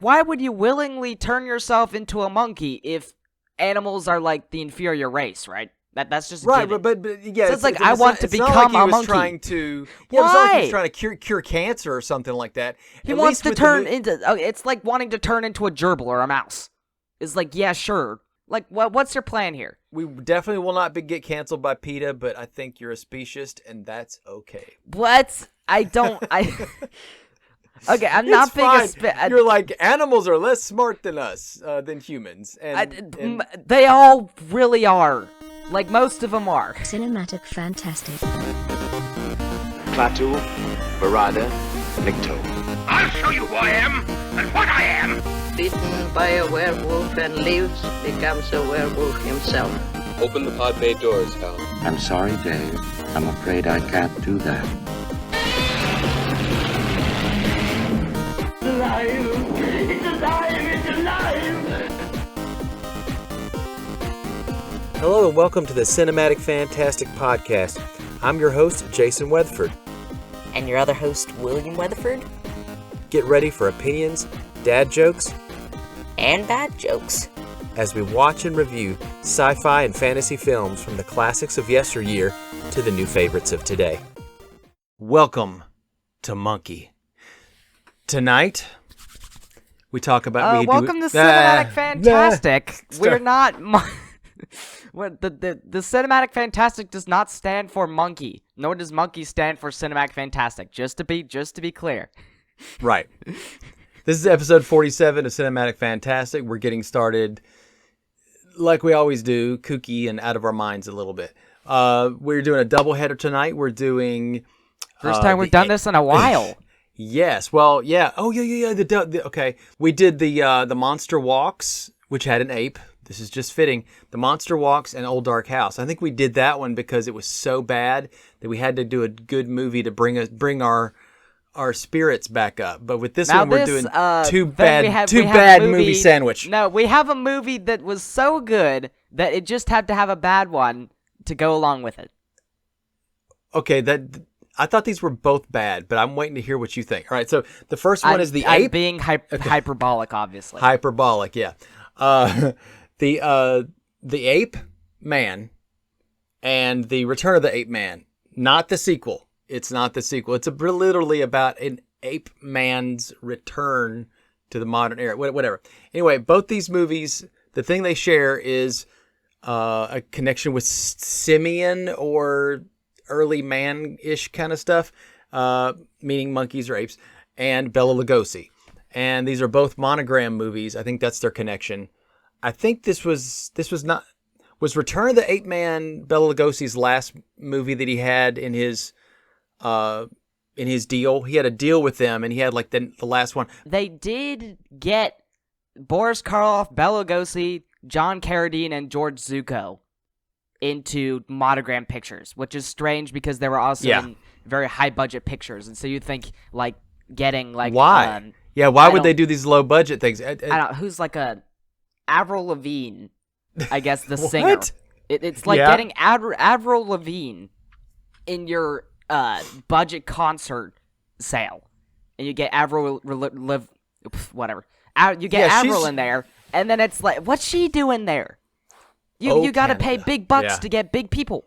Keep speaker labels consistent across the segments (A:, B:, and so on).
A: why would you willingly turn yourself into a monkey if animals are like the inferior race, right? That's just a
B: right,
A: given.
B: but yeah,
A: so it's like I want to become a monkey.
B: Trying to,
A: Why?
B: It's not like he was trying to cure cancer or something like that.
A: He wants to turn into. It's like wanting to turn into a gerbil or a mouse. It's like, yeah, sure. Like, what's your plan here?
B: We definitely will not get canceled by PETA, but I think you're a speciesist, and that's okay.
A: What? I don't. Okay, I'm not being
B: You're like, animals are less smart than us, than humans. And
A: they all really are. Like, most of them are.
C: Cinematic fantastic.
D: Klaatu, Barada, Nikto.
E: I'll show you who I am and what I am.
F: Bitten by a werewolf and lives, becomes a werewolf himself.
D: Open the pod bay doors, Hal.
G: I'm sorry, Dave. I'm afraid I can't do that.
E: It's alive! It's alive! It's alive!
B: Hello and welcome to the Cinematic Fantastic Podcast. I'm your host, Jason Weatherford.
H: And your other host, William Weatherford.
B: Get ready for opinions, dad jokes,
H: and bad jokes
B: as we watch and review sci-fi and fantasy films from the classics of yesteryear to the new favorites of today. Welcome to Monkey. Tonight, we talk about...
A: welcome to Cinematic Fantastic. We're not... What the Cinematic Fantastic does not stand for monkey, nor does monkey stand for Cinematic Fantastic. Just to be clear.
B: Right. This is episode 47 of Cinematic Fantastic. We're getting started like we always do, kooky and out of our minds a little bit. We're doing a doubleheader tonight. We're doing
A: first time we've done this in a while.
B: Yes. Well, yeah. Oh, yeah. Okay. We did the Monster Walks, which had an ape. This is just fitting. The Monster Walks and Old Dark House. I think we did that one because it was so bad that we had to do a good movie to bring our spirits back up. But with this one, we're doing too bad movie sandwich.
A: No, we have a movie that was so good that it just had to have a bad one to go along with it.
B: Okay, I thought these were both bad, but I'm waiting to hear what you think. All right, so the first one is the ape.
A: I'm being hyperbolic, obviously.
B: Hyperbolic, yeah. The Ape Man and the Return of the Ape Man. Not the sequel. It's not the sequel. It's literally about an ape man's return to the modern era. Whatever. Anyway, both these movies, the thing they share is a connection with simian or early man-ish kind of stuff, meaning monkeys or apes, and Bela Lugosi. And these are both Monogram movies. I think that's their connection. I think this was Return of the Ape Man Bela Lugosi's last movie that he had in his deal. He had a deal with them, and he had like the last one.
A: They did get Boris Karloff, Bela Lugosi, John Carradine, and George Zucco into Monogram Pictures, which is strange because they were also in very high budget pictures, and so you'd think like getting like
B: why? Why would they do these low budget things?
A: I don't. Who's like a Avril Lavigne? I guess the singer. It's like getting Avril Lavigne in your budget concert sale, and you get Avril whatever. You get Avril in there, and then it's like, what's she doing there? You got to pay big bucks to get big people.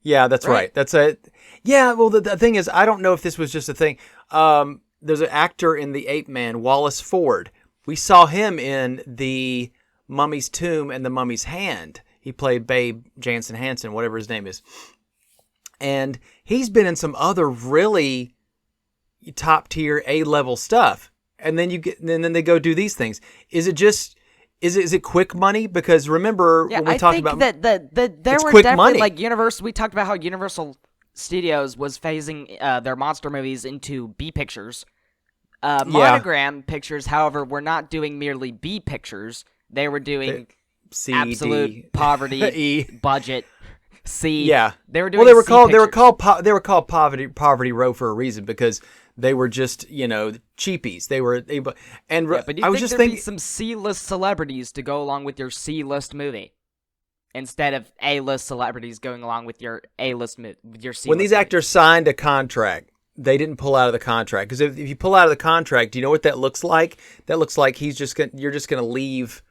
B: Yeah, that's right. That's it. Yeah. Well, the thing is, I don't know if this was just a thing. There's an actor in The Ape Man, Wallace Ford. We saw him in The Mummy's Tomb and The Mummy's Hand. He played Babe Jansen Hansen, whatever his name is. And he's been in some other really top tier A-level stuff. And then then they go do these things. Is it quick money? Because remember when we talked about
A: that there were definitely money. Like Universal. We talked about how Universal Studios was phasing their monster movies into B pictures. Monogram Pictures, however, were not doing merely B pictures. They were doing absolute poverty budget C.
B: Yeah,
A: they were doing.
B: Well, they were called Poverty Row for a reason because they were just cheapies. But
A: I was just thinking some C-list celebrities to go along with your C-list movie, instead of A-list celebrities going along with your A-list with your C-list.
B: When these actors signed a contract they didn't pull out of the contract. Because if you pull out of the contract, do you know what that looks like? That looks like you're just going to leave.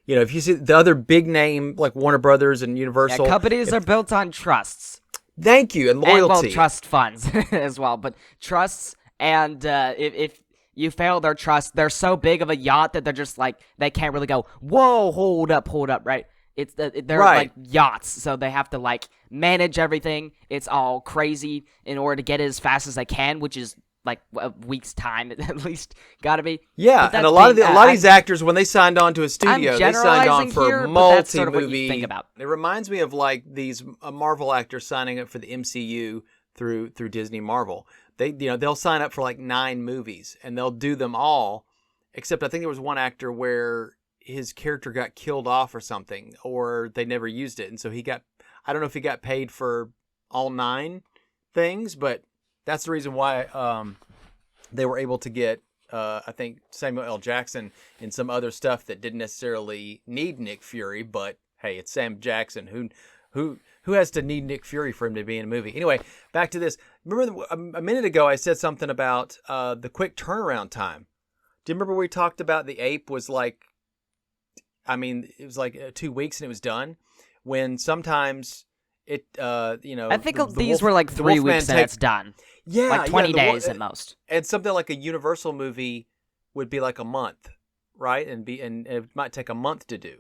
B: You know, if you see the other big name like Warner Brothers and Universal.
A: Yeah, companies are built on trusts.
B: Thank you, and loyalty.
A: And, well, trust funds as well. But trusts, and if you fail their trust, they're so big of a yacht that they're just like, they can't really go, whoa, hold up, right? They're like yachts, so they have to like manage everything. It's all crazy in order to get it as fast as they can, which is like a week's time at least. Gotta be.
B: Yeah, and a lot of these actors, when they signed on to a studio, they signed on for multi-movie.
A: Think about.
B: It reminds me of like these Marvel actors signing up for the MCU through Disney Marvel. They'll sign up for like 9 movies and they'll do them all, except I think there was one actor where his character got killed off or something, or they never used it, and so I don't know if he got paid for all 9 things, but that's the reason why they were able to get I think Samuel L. Jackson in some other stuff that didn't necessarily need Nick Fury, but hey, it's Sam Jackson. Who has to need Nick Fury for him to be in a movie? Anyway, back to this. Remember a minute ago I said something about the quick turnaround time. Do you remember we talked about the ape was like, it was like 2 weeks and it was done? When sometimes it,
A: I think these were like 3 weeks and it's done.
B: Yeah.
A: Like 20 days at most.
B: And something like a Universal movie would be like a month, right? And it might take a month to do.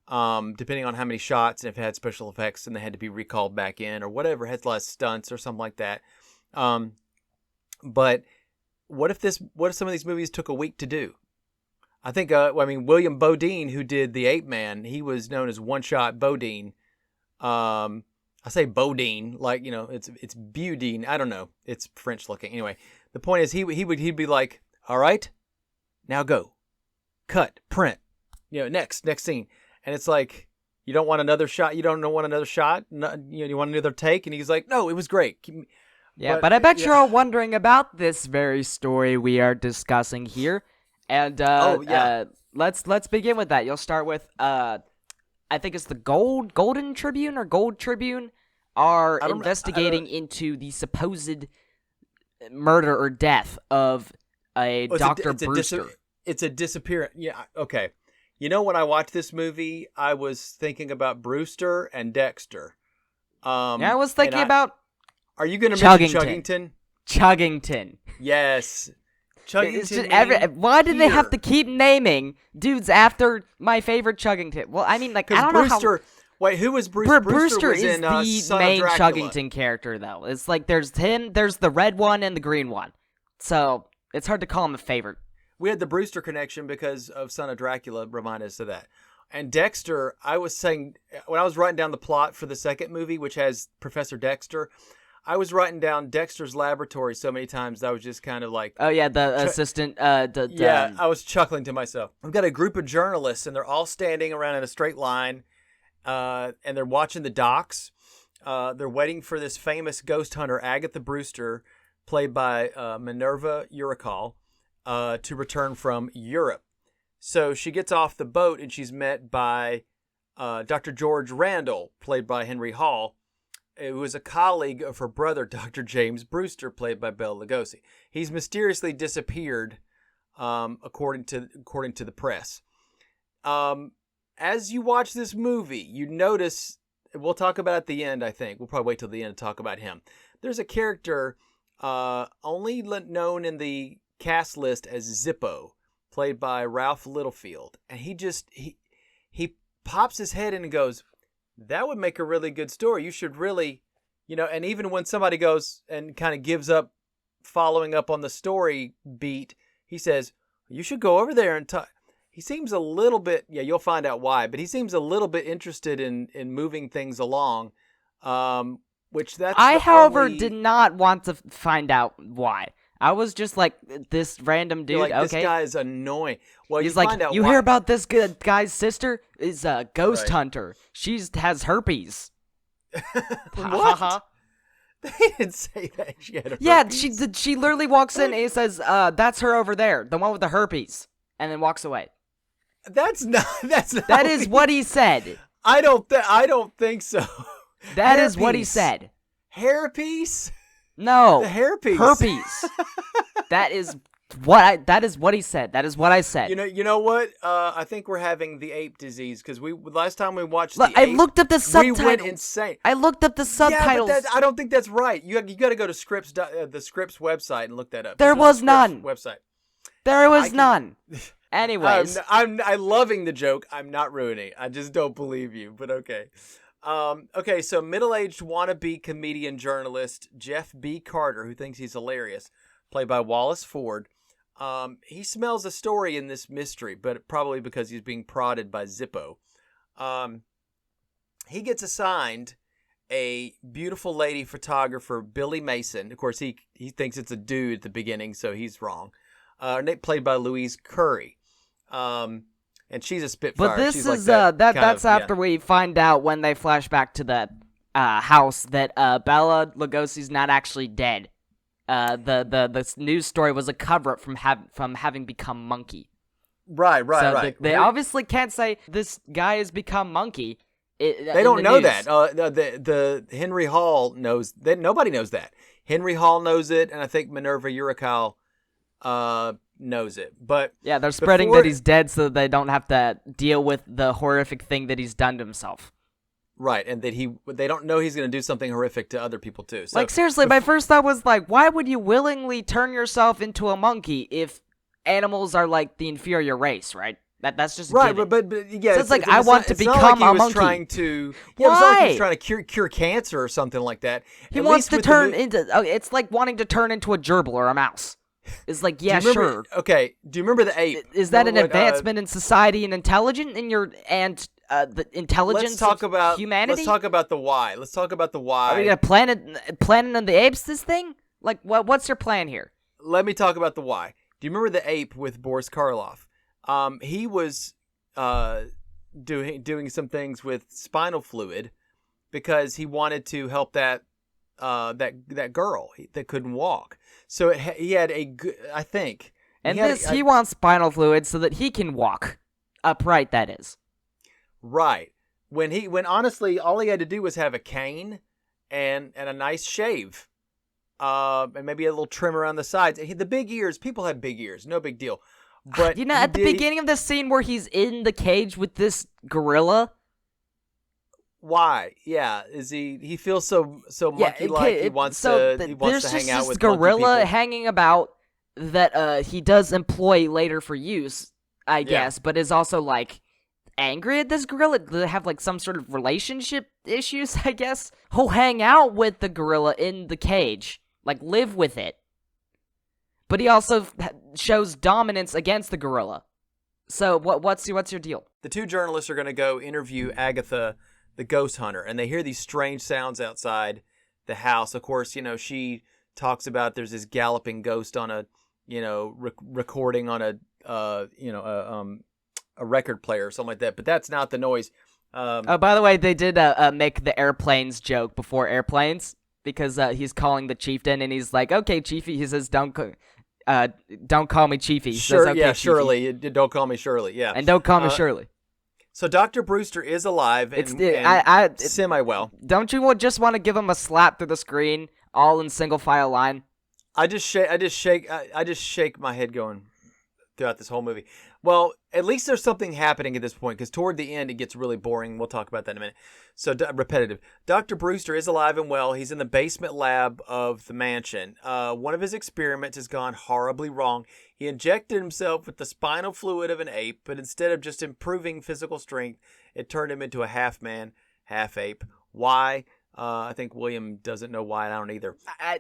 B: Depending on how many shots and if it had special effects and they had to be recalled back in or whatever, had less stunts or something like that. But what if some of these movies took a week to do? I think, William Bodine, who did the Ape Man, he was known as One Shot Bodine. I say Bodine, like, it's Budine. I don't know. It's French looking. Anyway, the point is he'd be like, all right, now go, cut, print, next scene. And it's like, you don't want another shot? You don't want another shot? No, you want another take? And he's like, no, it was great.
A: Yeah, but I bet you're all wondering about this very story we are discussing here. And let's begin with that. You'll start with, I think it's the Golden Tribune or Gold Tribune are investigating into the supposed murder or death of a Dr. Brewster.
B: It's a disappearance. Yeah, okay. When I watched this movie, I was thinking about Brewster and Dexter.
A: I was thinking about...
B: Are you going to mention Chuggington?
A: Chuggington.
B: Yes. Chuggington.
A: Why did they have to keep naming dudes after my favorite Chuggington? Well, I don't
B: Brewster,
A: know how...
B: Wait, who was Brewster?
A: Brewster
B: was
A: is
B: in,
A: the main Chuggington character, though. It's like there's him, there's the red one, and the green one. So, it's hard to call him a favorite.
B: We had the Brewster connection because of Son of Dracula, remind us of that. And Dexter, I was saying, when I was writing down the plot for the second movie, which has Professor Dexter, I was writing down Dexter's Laboratory so many times that I was just kind of like...
A: Oh, yeah, the assistant...
B: Yeah, I was chuckling to myself. We've got a group of journalists, and they're all standing around in a straight line, and they're watching the docs. They're waiting for this famous ghost hunter, Agatha Brewster, played by Minerva Uricall, to return from Europe. So she gets off the boat, and she's met by Dr. George Randall, played by Henry Hall, who was a colleague of her brother, Dr. James Brewster, played by Bela Lugosi. He's mysteriously disappeared, according to the press. As you watch this movie, you notice, we'll talk about it at the end, I think. We'll probably wait till the end to talk about him. There's a character only known in the cast list as Zippo, played by Ralph Littlefield. And he pops his head in and goes, that would make a really good story. You should really, and even when somebody goes and kind of gives up following up on the story beat, he says, you should go over there and talk. He seems a little bit, you'll find out why, but he seems a little bit interested in moving things along, which that's...
A: however, did not want to find out why. I was just like, this random dude,
B: like,
A: okay.
B: This guy is annoying. Well,
A: he's like, you hear about this guy's sister? Is a ghost hunter. She has herpes.
B: What? They didn't say that she had herpes.
A: Yeah, she literally walks in and he says, that's her over there, the one with the herpes, and then walks away.
B: That
A: is what he said.
B: I don't think so.
A: That is what he said.
B: Hairpiece?
A: No.
B: The hairpiece.
A: Herpes. That is what he said. That is what I said.
B: You know what? I think we're having the ape disease because last time we watched
A: Look,
B: the ape,
A: I looked up the subtitles.
B: We went insane.
A: I looked up the subtitles.
B: Yeah, but I don't think that's right. You got to go to Scripps, the Scripps website and look that up.
A: There was none.
B: Website.
A: There was none. Anyways,
B: I'm loving the joke. I'm not ruining it. I just don't believe you. But okay. Okay. So middle-aged wannabe comedian journalist Jeff B. Carter, who thinks he's hilarious, played by Wallace Ford. He smells a story in this mystery, but probably because he's being prodded by Zippo. He gets assigned a beautiful lady photographer, Billy Mason. Of course, he thinks it's a dude at the beginning, so he's wrong. Played by Louise Curry. And she's a spitfire.
A: but this
B: she's
A: is
B: like
A: that's after we find out when they flash back to the house that Bella Lugosi's not actually dead. The news story was a cover-up from having become Monkey.
B: Right.
A: They obviously can't say this guy has become Monkey.
B: They don't know that. The Henry Hall knows that. Nobody knows that. Henry Hall knows it, and I think Minerva Uricale knows it. But
A: yeah, they're spreading that he's dead so that they don't have to deal with the horrific thing that he's done to himself.
B: Right, and that they don't know he's going to do something horrific to other people too. So,
A: like seriously, my first thought was like, why would you willingly turn yourself into a monkey if animals are like the inferior race, right? That's just
B: right,
A: given.
B: but yeah,
A: so it's like I want to become a monkey.
B: Trying to,
A: why?
B: It was like he was trying to cure cancer or something like that.
A: He wants to turn into. It's like wanting to turn into a gerbil or a mouse. It's like, yeah, sure.
B: Okay, do you remember the ape?
A: Is that an advancement in society and intelligence the intelligence of humanity?
B: Let's talk about the why. Let's talk about the why.
A: Are we gonna Planet of the Apes this thing? Like, what's your plan here?
B: Let me talk about the why. Do you remember the ape with Boris Karloff? He was doing some things with spinal fluid because he wanted to help that girl that couldn't walk. So he had I think.
A: And he wants spinal fluid so that he can walk upright. That is. Right.
B: When honestly all he had to do was have a cane and a nice shave. And maybe a little trim around the sides. The big ears, people have big ears, no big deal. But
A: at the beginning of the scene where he's in the cage with this gorilla.
B: Why? Yeah, is he feels so monkey-like? He wants to hang out with monkey people.
A: There's just this gorilla hanging about that he does employ later for use, I guess, but is also like angry at this gorilla. They have like some sort of relationship issues, I guess. He'll hang out with the gorilla in the cage, like live with it. But he also shows dominance against the gorilla. So what's your deal?
B: The two journalists are going to go interview Agatha, the ghost hunter, and they hear these strange sounds outside the house. Of course, she talks about there's this galloping ghost on a, recording on a record player or something like that. But that's not the noise.
A: By the way, they did make the airplanes joke before airplanes because he's calling the chieftain and he's like, "Okay, Chiefy." He says, "Don't call me Chiefy." He
B: Sure,
A: says, okay,
B: yeah,
A: Chiefy.
B: Shirley. Don't call me Shirley. Yeah,
A: and don't call me Shirley.
B: So Dr. Brewster is alive and semi-well.
A: Don't you just want to give him a slap through the screen, all in single file line?
B: I just shake my head going throughout this whole movie. Well, at least there's something happening at this point, because toward the end it gets really boring. We'll talk about that in a minute. So repetitive. Dr. Brewster is alive and well. He's in the basement lab of the mansion. One of his experiments has gone horribly wrong. He injected himself with the spinal fluid of an ape, but instead of just improving physical strength, it turned him into a half man, half ape. Why? I think William doesn't know why. I don't either.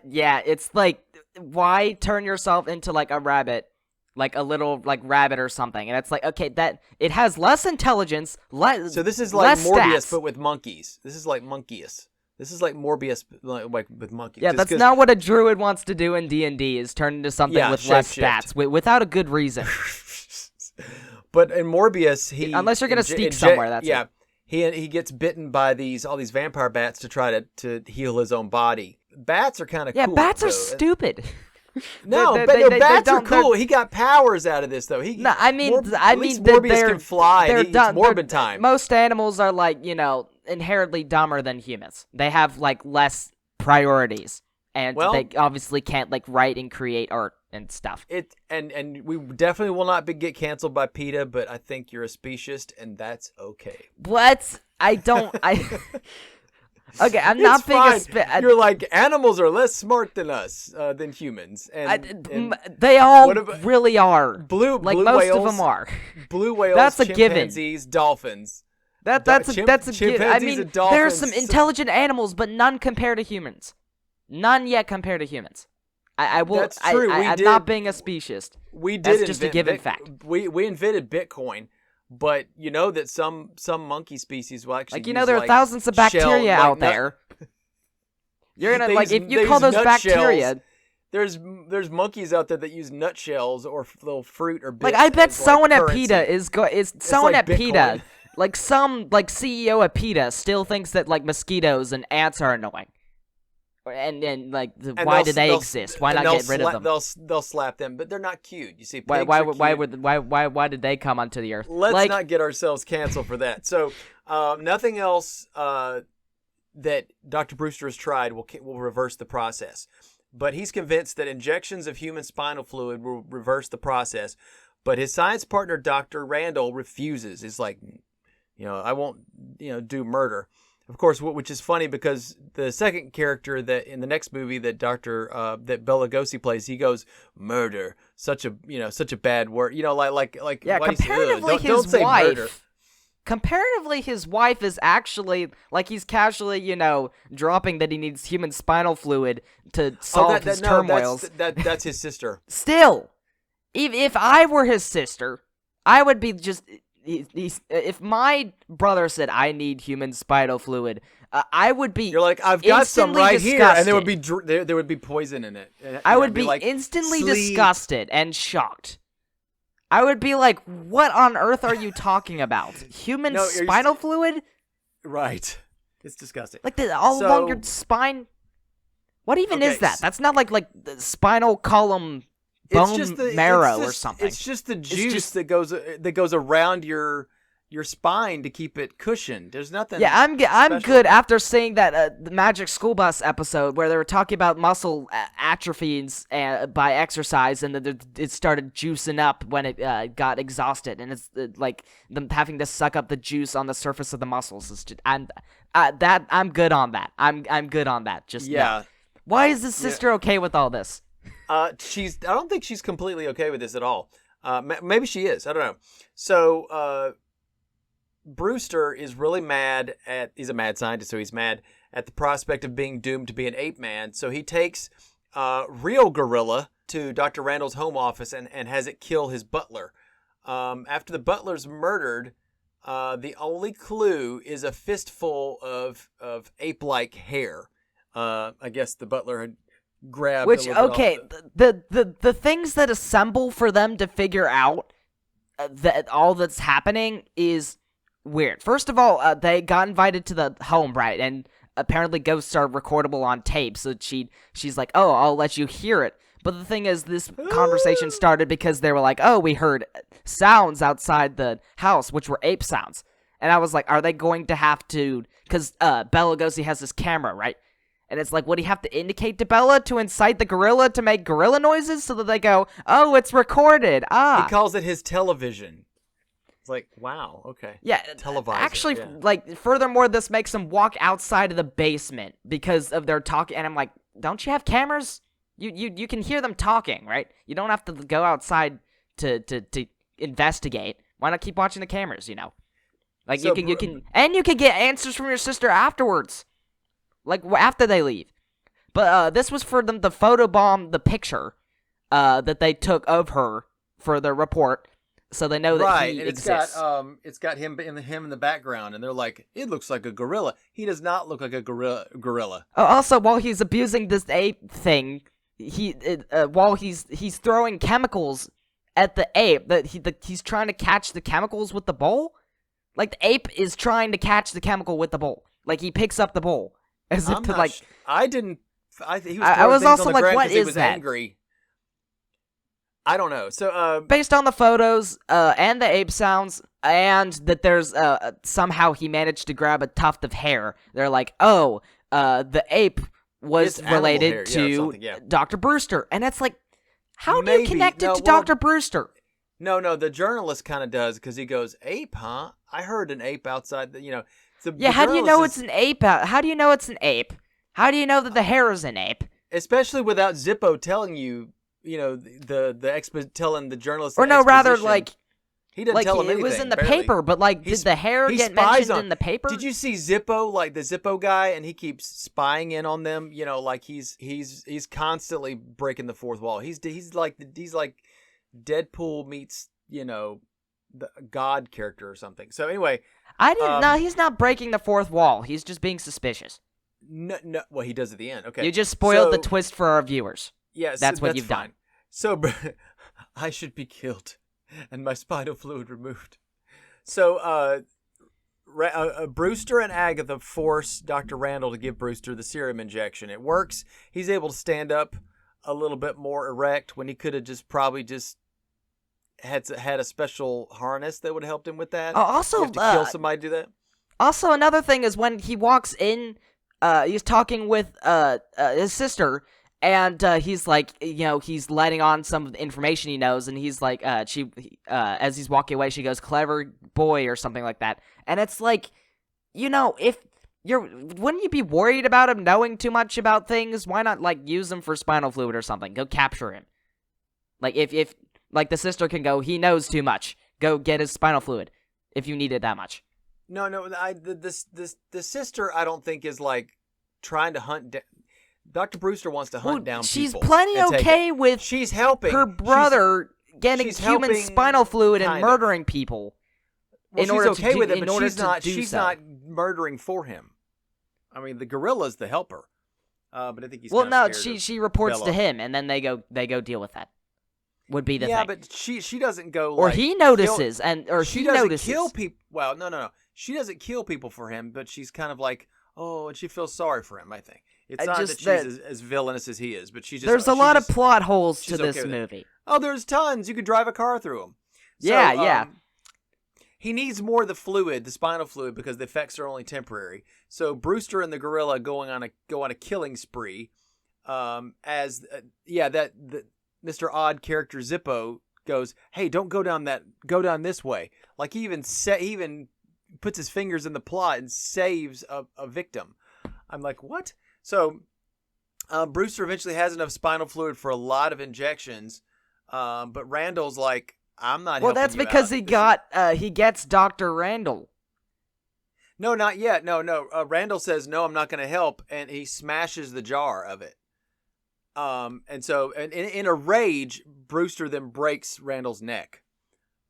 A: Yeah, it's like, why turn yourself into like a rabbit? Like a little like rabbit or something, and it's like, okay, that it has less intelligence,
B: so this is like Morbius
A: stats.
B: but with monkeys. This is like Monkeys. This is like Morbius like with monkeys.
A: Yeah, that's not what a druid wants to do in D&D, is turn into something with less stats without a good reason.
B: But in Morbius,
A: unless you're gonna sneak somewhere, that's
B: it. He gets bitten by all these vampire bats to try to heal his own body. Bats are kind of cool.
A: Yeah, bats are stupid.
B: No, bats are cool. He got powers out of this, though.
A: Morbius
B: can fly. It's Morbid time.
A: Most animals are like, inherently dumber than humans. They have like less priorities, and
B: Well-
A: they obviously can't like write and create art and stuff.
B: And we definitely will not get canceled by PETA, but I think you're a speciesist, and that's okay.
A: What? I don't. Okay, I'm not being
B: fine. You're like, animals are less smart than us, than humans, and
A: they all
B: what about-
A: really are.
B: blue
A: most
B: whales,
A: of them are.
B: blue whales,
A: That's a given.
B: chimpanzees, dolphins.
A: That's a given. I
B: chimpanzees
A: mean,
B: and
A: there are
B: dolphins.
A: some intelligent animals, but none compared to humans. None yet compared to humans. I will.
B: That's true.
A: I'm not being a speciesist.
B: We did.
A: That's just a given fact.
B: We invented Bitcoin, but you know that some monkey species will actually use,
A: there are thousands of bacteria out there. You're gonna if you call those bacteria.
B: There's monkeys out there that use nutshells or little fruit or bits.
A: I bet
B: as,
A: someone at
B: currency.
A: PETA is someone
B: like
A: at
B: Bitcoin.
A: PETA, some CEO at PETA still thinks that mosquitoes and ants are annoying. And why do they exist? Why not get rid of them?
B: They'll slap them, but they're not cute. You see, pigs
A: Why
B: are cute.
A: why did they come onto the earth?
B: Let's not get ourselves canceled for that. So, nothing else that Dr. Brewster has tried will reverse the process. But he's convinced that injections of human spinal fluid will reverse the process. But his science partner, Dr. Randall, refuses. He's like, I won't, do murder. Of course, which is funny because the second character that in the next movie that that Bela Lugosi plays, he goes, murder, such a bad word.
A: Yeah,
B: comparatively
A: his
B: don't say
A: wife.
B: murder.
A: Comparatively, his wife is actually he's casually, dropping that he needs human spinal fluid to solve his turmoils.
B: That's his sister.
A: Still, if I were his sister, I would be just. If my brother said I need human spinal fluid, I would be.
B: You're like, I've got some right
A: disgusted.
B: here, and there would be poison in it.
A: I would be instantly disgusted and shocked. I would be like, "What on earth are you talking about? Human spinal fluid?"
B: Right. It's disgusting.
A: Along your spine. What even is that? That's not like the spinal column. Bone marrow or something.
B: It's just the juice that goes around your spine to keep it cushioned. There's nothing.
A: Yeah, I'm good after seeing that the Magic School Bus episode where they were talking about muscle atrophies by exercise, and that it started juicing up when it got exhausted, and it's like them having to suck up the juice on the surface of the muscles. It's just, I'm good on that. I'm good on that. Just
B: yeah.
A: Why is his sister okay with all this?
B: I don't think she's completely okay with this at all. Maybe she is. I don't know. So, Brewster is really mad he's a mad scientist, so he's mad at the prospect of being doomed to be an ape man. So he takes real gorilla to Dr. Randall's home office and has it kill his butler. After the butler's murdered, the only clue is a fistful of ape-like hair. I guess the butler had grabbed
A: the things that assemble for them to figure out that all that's happening is weird. First of all, they got invited to the home, right? And apparently ghosts are recordable on tape, so she's like, "Oh, I'll let you hear it." But the thing is, this conversation started because they were like, "Oh, we heard sounds outside the house, which were ape sounds." And I was like, "Are they going to have to?" Because Bela Lugosi has this camera, right? And it's like, would he have to indicate to Bella to incite the gorilla to make gorilla noises so that they go, "Oh, it's recorded."
B: He calls it his television. It's like, wow, okay.
A: Yeah,
B: televisor.
A: Actually, furthermore, this makes them walk outside of the basement because of their talking. And I'm like, don't you have cameras? You can hear them talking, right? You don't have to go outside to investigate. Why not keep watching the cameras? You can get answers from your sister afterwards. After they leave. But this was for them to photobomb the picture that they took of her for their report, so they know that he exists.
B: It's got him in the background, and they're like, it looks like a gorilla. He does not look like a gorilla.
A: Also, while he's abusing this ape thing, while he's throwing chemicals at the ape, he's trying to catch the chemicals with the bowl. The ape is trying to catch the chemical with the bowl. He picks up the bowl. As if to
B: I didn't. He was
A: I was also like, what
B: is
A: is that?
B: Angry. I don't know. So
A: based on the photos and the ape sounds, and that there's somehow he managed to grab a tuft of hair. They're like, oh, the ape was
B: It's animal
A: related
B: hair, yeah, or
A: to
B: something, yeah.
A: Dr. Brewster. And it's like, how do
B: Maybe.
A: you connect it
B: No,
A: to
B: well-
A: Dr. Brewster?
B: No, the journalist kind of does because he goes, ape, huh? I heard an ape outside,
A: Yeah, how do you know it's an ape? How do you know it's an ape? How do you know that the hair is an ape?
B: Especially without Zippo telling you, telling the journalist.
A: Or
B: the
A: no, rather,
B: exposition.
A: like,
B: He didn't tell him
A: it
B: anything.
A: was in the
B: barely.
A: paper, but, like, did the hair
B: he
A: get
B: spies
A: mentioned
B: on-
A: in the paper?
B: Did you see Zippo, like the Zippo guy, and he keeps spying in on them? Like he's constantly breaking the fourth wall. He's like Deadpool meets the God character or something. So anyway,
A: I didn't know. He's not breaking the fourth wall. He's just being suspicious.
B: no, well he does at the end. Okay,
A: You just spoiled the
B: So-
A: twist for our viewers.
B: Yes,
A: That's what you've
B: fine.
A: done.
B: So I should be killed and my spinal fluid removed. So Brewster and Agatha force Dr. Randall to give Brewster the serum injection. It works. He's able to stand up a little bit more erect when he could have probably had a special harness that would have helped him with that.
A: Also,
B: you have to kill somebody to do that.
A: Also, another thing is when he walks in, he's talking with his sister, and he's like, he's letting on some of the information he knows, and he's like, as he's walking away, she goes, "Clever boy," or something like that. And it's like, if wouldn't you be worried about him knowing too much about things? Why not, like, use him for spinal fluid or something? Go capture him. Like, if like, the sister can go, he knows too much. Go get his spinal fluid, if you need it that much.
B: No, the sister I don't think is like trying to hunt down. Dr. Brewster wants to hunt down
A: she's
B: people.
A: plenty
B: and take
A: okay
B: it.
A: with
B: She's helping
A: her brother getting
B: she's
A: human
B: helping,
A: spinal fluid and
B: kind of.
A: murdering people.
B: Well,
A: in
B: she's
A: order
B: okay
A: to do,
B: with it,
A: in
B: but
A: order
B: she's
A: to
B: not.
A: do
B: She's
A: so.
B: not murdering for him. I mean, the gorilla's the helper, but I think he's.
A: Well,
B: kinda
A: no,
B: scared of
A: she reports
B: Bella.
A: to him, and then they go deal with that. Would be the
B: yeah,
A: thing.
B: but she doesn't go.
A: Or
B: like,
A: he
B: kill-
A: notices,
B: she
A: he
B: doesn't
A: notices.
B: kill people. Well, no. She doesn't kill people for him, but she's kind of like, and she feels sorry for him. I think it's not that she's as villainous as he is, but she just.
A: There's a lot of plot holes to
B: she's
A: this
B: okay with it.
A: movie.
B: Oh, there's tons. You could drive a car through them.
A: Yeah.
B: He needs more of the fluid, the spinal fluid, because the effects are only temporary. So Brewster and the gorilla go on a killing spree. Mr. Odd character Zippo goes, "Hey, don't go down that. Go down this way." Like he even puts his fingers in the plot and saves a victim. I'm like, what? So Brewster eventually has enough spinal fluid for a lot of injections, but Randall's like, I'm not.
A: Well,
B: helping
A: that's
B: you
A: because
B: out.
A: he gets Dr. Randall.
B: No, not yet. No. Randall says, no, I'm not going to help. And he smashes the jar of it. And so in a rage, Brewster then breaks Randall's neck.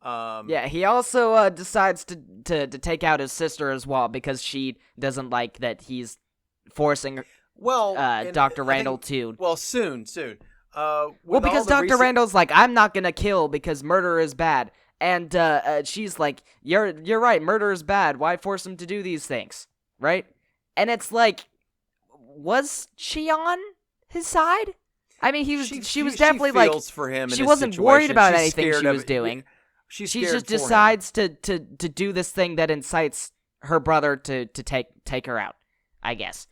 A: Yeah, he also decides to take out his sister as well because she doesn't like that he's forcing Dr. Randall to.
B: Well, soon.
A: Well, because Dr. Randall's like, I'm not going to kill because murder is bad. And she's like, you're right, murder is bad. Why force him to do these things? Right? And it's like, was she on his side? I mean, she was definitely
B: she
A: like,
B: feels for him in
A: she
B: his
A: wasn't
B: situation.
A: worried about
B: She's
A: anything
B: scared
A: she
B: of
A: was
B: it.
A: doing.
B: She
A: just decides to do this thing that incites her brother to take her out, I guess.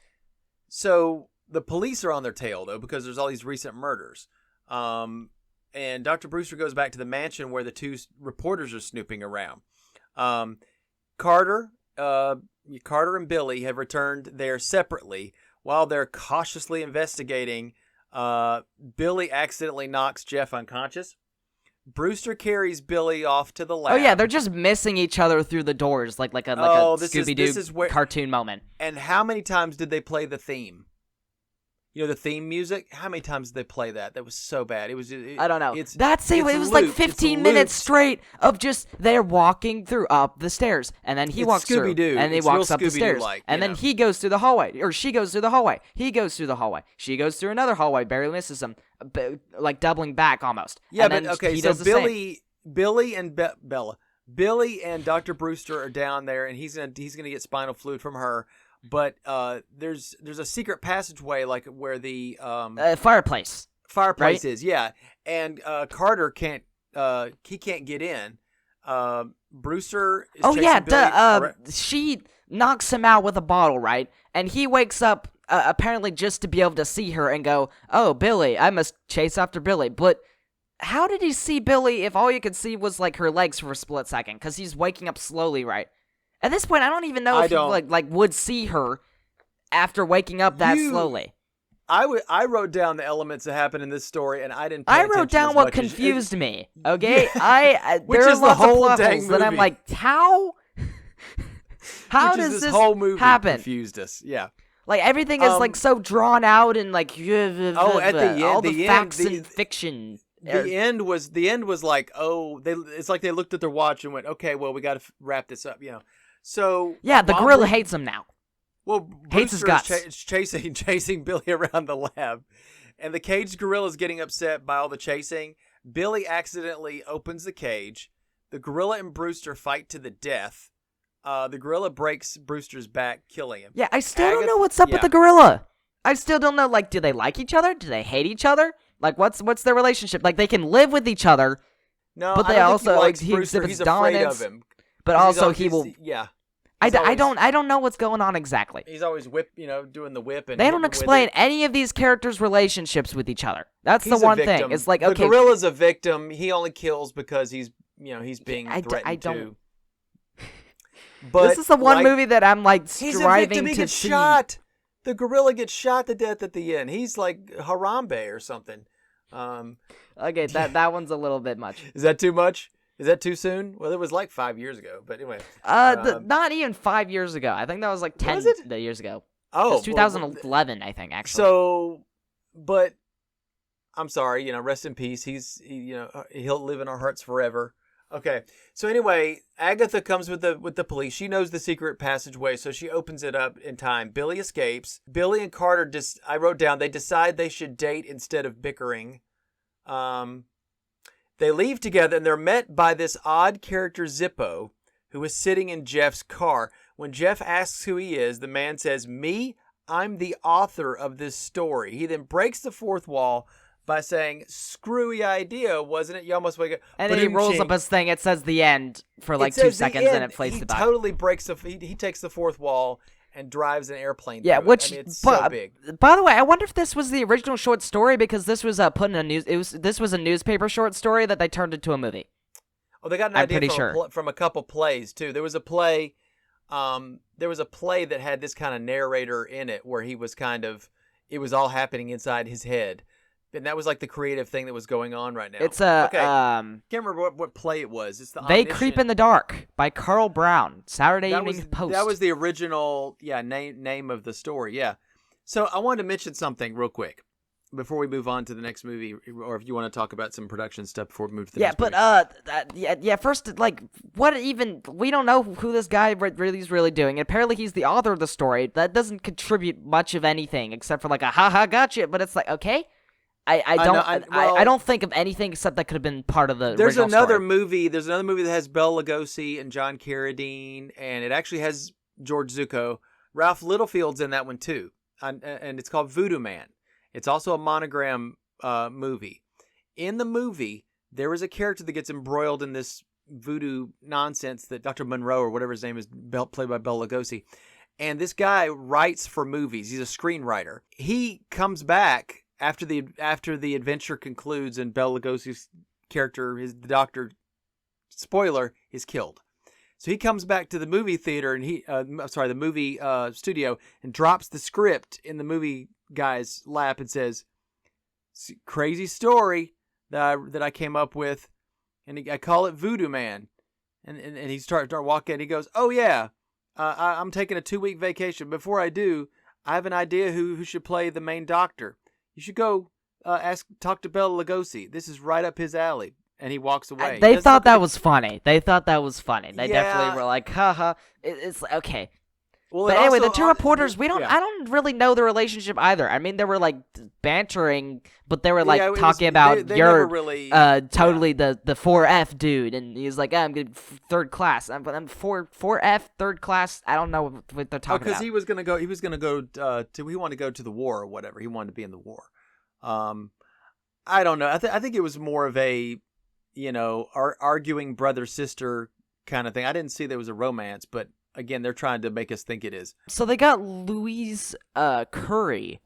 B: So the police are on their tail, though, because there's all these recent murders. And Dr. Brewster goes back to the mansion where the two reporters are snooping around. Carter and Billy have returned there separately. While they're cautiously investigating, Billy accidentally knocks Jeff unconscious. Brewster carries Billy off to the lab.
A: Oh yeah, they're just missing each other through the doors, like a Scooby-Doo cartoon moment.
B: And how many times did they play the theme? You know, the theme music? How many times did they play that? That was so bad.
A: I don't know.
B: It
A: was like 15 minutes straight of just they're walking through up the stairs, and then he walks through, and he walks up the stairs, and then he goes through the hallway, or she goes through the hallway. He goes through the hallway. She goes through another hallway, barely misses him, like doubling back almost.
B: Yeah,
A: and
B: but
A: then he
B: so
A: does the same.
B: Billy and Dr. Brewster are down there, and he's gonna get spinal fluid from her. But there's a secret passageway, like where the
A: fireplace
B: right?
A: is,
B: yeah. And Carter can't get in. Brewster is chasing Billy
A: she knocks him out with a bottle, right? And he wakes up apparently just to be able to see her and go, oh, Billy, I must chase after Billy. But how did he see Billy if all you could see was, like, her legs for a split second? Because he's waking up slowly, right? At this point, I don't even know if he, like, would see her after waking up that slowly.
B: I wrote down the elements that happened in this story, and I didn't.
A: I wrote down what confused me. Okay, there are
B: is the
A: lots of
B: whole
A: plot
B: dang
A: holes that I'm
B: movie.
A: like, how? How
B: Which is
A: does
B: this whole movie
A: happen?
B: confused us. Yeah.
A: Like everything is like so drawn out and like
B: at the end,
A: all the
B: the
A: facts
B: end,
A: and fiction.
B: The end was like, oh, it's like they looked at their watch and went, okay, well, we got to wrap this up, you know. So
A: yeah, the gorilla hates him now.
B: Well,
A: hates his
B: Brewster
A: guts.
B: is chasing Billy around the lab, and the caged gorilla is getting upset by all the chasing. Billy accidentally opens the cage. The gorilla and Brewster fight to the death. The gorilla breaks Brewster's back, killing him.
A: Yeah, I still don't know what's up with the gorilla. I still don't know, like, do they like each other? Do they hate each other? Like, what's their relationship? Like, they can live with each other,
B: no,
A: but they
B: I don't
A: also,
B: think he
A: like,
B: likes
A: he
B: Brewster.
A: exhibits
B: He's afraid
A: dominance.
B: of him.
A: But also, he will.
B: Yeah.
A: I don't know what's going on exactly.
B: He's always doing the whip. And
A: they don't explain any of these characters' relationships with each other. That's the one thing. It's like, okay,
B: the gorilla's a victim. He only kills because he's being threatened
A: I don't.
B: to. But
A: this is the one movie that I'm like
B: he's
A: striving
B: a victim. He
A: to
B: gets
A: see.
B: shot. The gorilla gets shot to death at the end. He's like Harambe or something.
A: Okay, that one's a little bit much.
B: Is that too much? Is that too soon? Well, it was like 5 years ago, but anyway.
A: Not even 5 years ago. I think that was like 10 years ago.
B: Oh,
A: it was 2011, I think, actually.
B: So, but I'm sorry, rest in peace. He'll live in our hearts forever. Okay. So anyway, Agatha comes with the police. She knows the secret passageway, so she opens it up in time. Billy escapes. Billy and Carter I wrote down, they decide they should date instead of bickering. They leave together, and they're met by this odd character, Zippo, who is sitting in Jeff's car. When Jeff asks who he is, the man says, "Me? I'm the author of this story." He then breaks the fourth wall by saying, "Screwy idea, wasn't it? You almost wake up."
A: And then he rolls up his thing. It says the end for like 2 seconds, and it plays the back.
B: He totally breaks he takes the fourth wall and drives an airplane.
A: Yeah,
B: through it. I mean, it's so big.
A: By the way, I wonder if this was the original short story because this was put in a this was a newspaper short story that they turned into a movie.
B: Oh, they got an idea from a couple plays too. There was a play. That had this kind of narrator in it where he was it was all happening inside his head. And that was like the creative thing that was going on right now.
A: It's
B: can't remember what play it was. It's the
A: They Creep in the Dark by Carl Brown, Saturday Evening Post.
B: That was the original name of the story. Yeah. So I wanted to mention something real quick before we move on to the next movie, or if you want to talk about some production stuff before we move to the next movie. First,
A: like, what even, we don't know who this guy really is really doing. Apparently he's the author of the story. That doesn't contribute much of anything except for like a haha gotcha, but it's like, okay. I don't think of anything except that could have been part of the
B: There's
A: original
B: another
A: story.
B: movie. There's another movie that has Bela Lugosi and John Carradine, and it actually has George Zucco. Ralph Littlefield's in that one too, and it's called Voodoo Man. It's also a monogram movie. In the movie, there is a character that gets embroiled in this voodoo nonsense that Dr. Monroe, or whatever his name is, played by Bela Lugosi. And this guy writes for movies. He's a screenwriter. He comes back after the adventure concludes and Bela Lugosi's character, the doctor, spoiler, is killed. So he comes back to the movie theater and the movie studio, and drops the script in the movie guy's lap and says, "Crazy story that I came up with, and I call it Voodoo Man." And he start walking. And he goes, "Oh yeah, I'm taking a 2-week vacation. Before I do, I have an idea who should play the main doctor. You should go talk to Bela Lugosi. This is right up his alley." And he walks away.
A: They thought that was funny. They definitely were like, haha. It's like, okay.
B: Well,
A: but anyway,
B: also,
A: the two reporters, I don't really know the relationship either. I mean, they were like bantering, but they were like talking about you're totally the 4F dude, and he's like, I'm good, third class. I'm 4F third class. I don't know what they're talking about.
B: Because he wanted to go to the war or whatever. He wanted to be in the war. I don't know. I think it was more of a, arguing brother sister kind of thing. I didn't see there was a romance, but again, they're trying to make us think it is.
A: So they got Louise Curry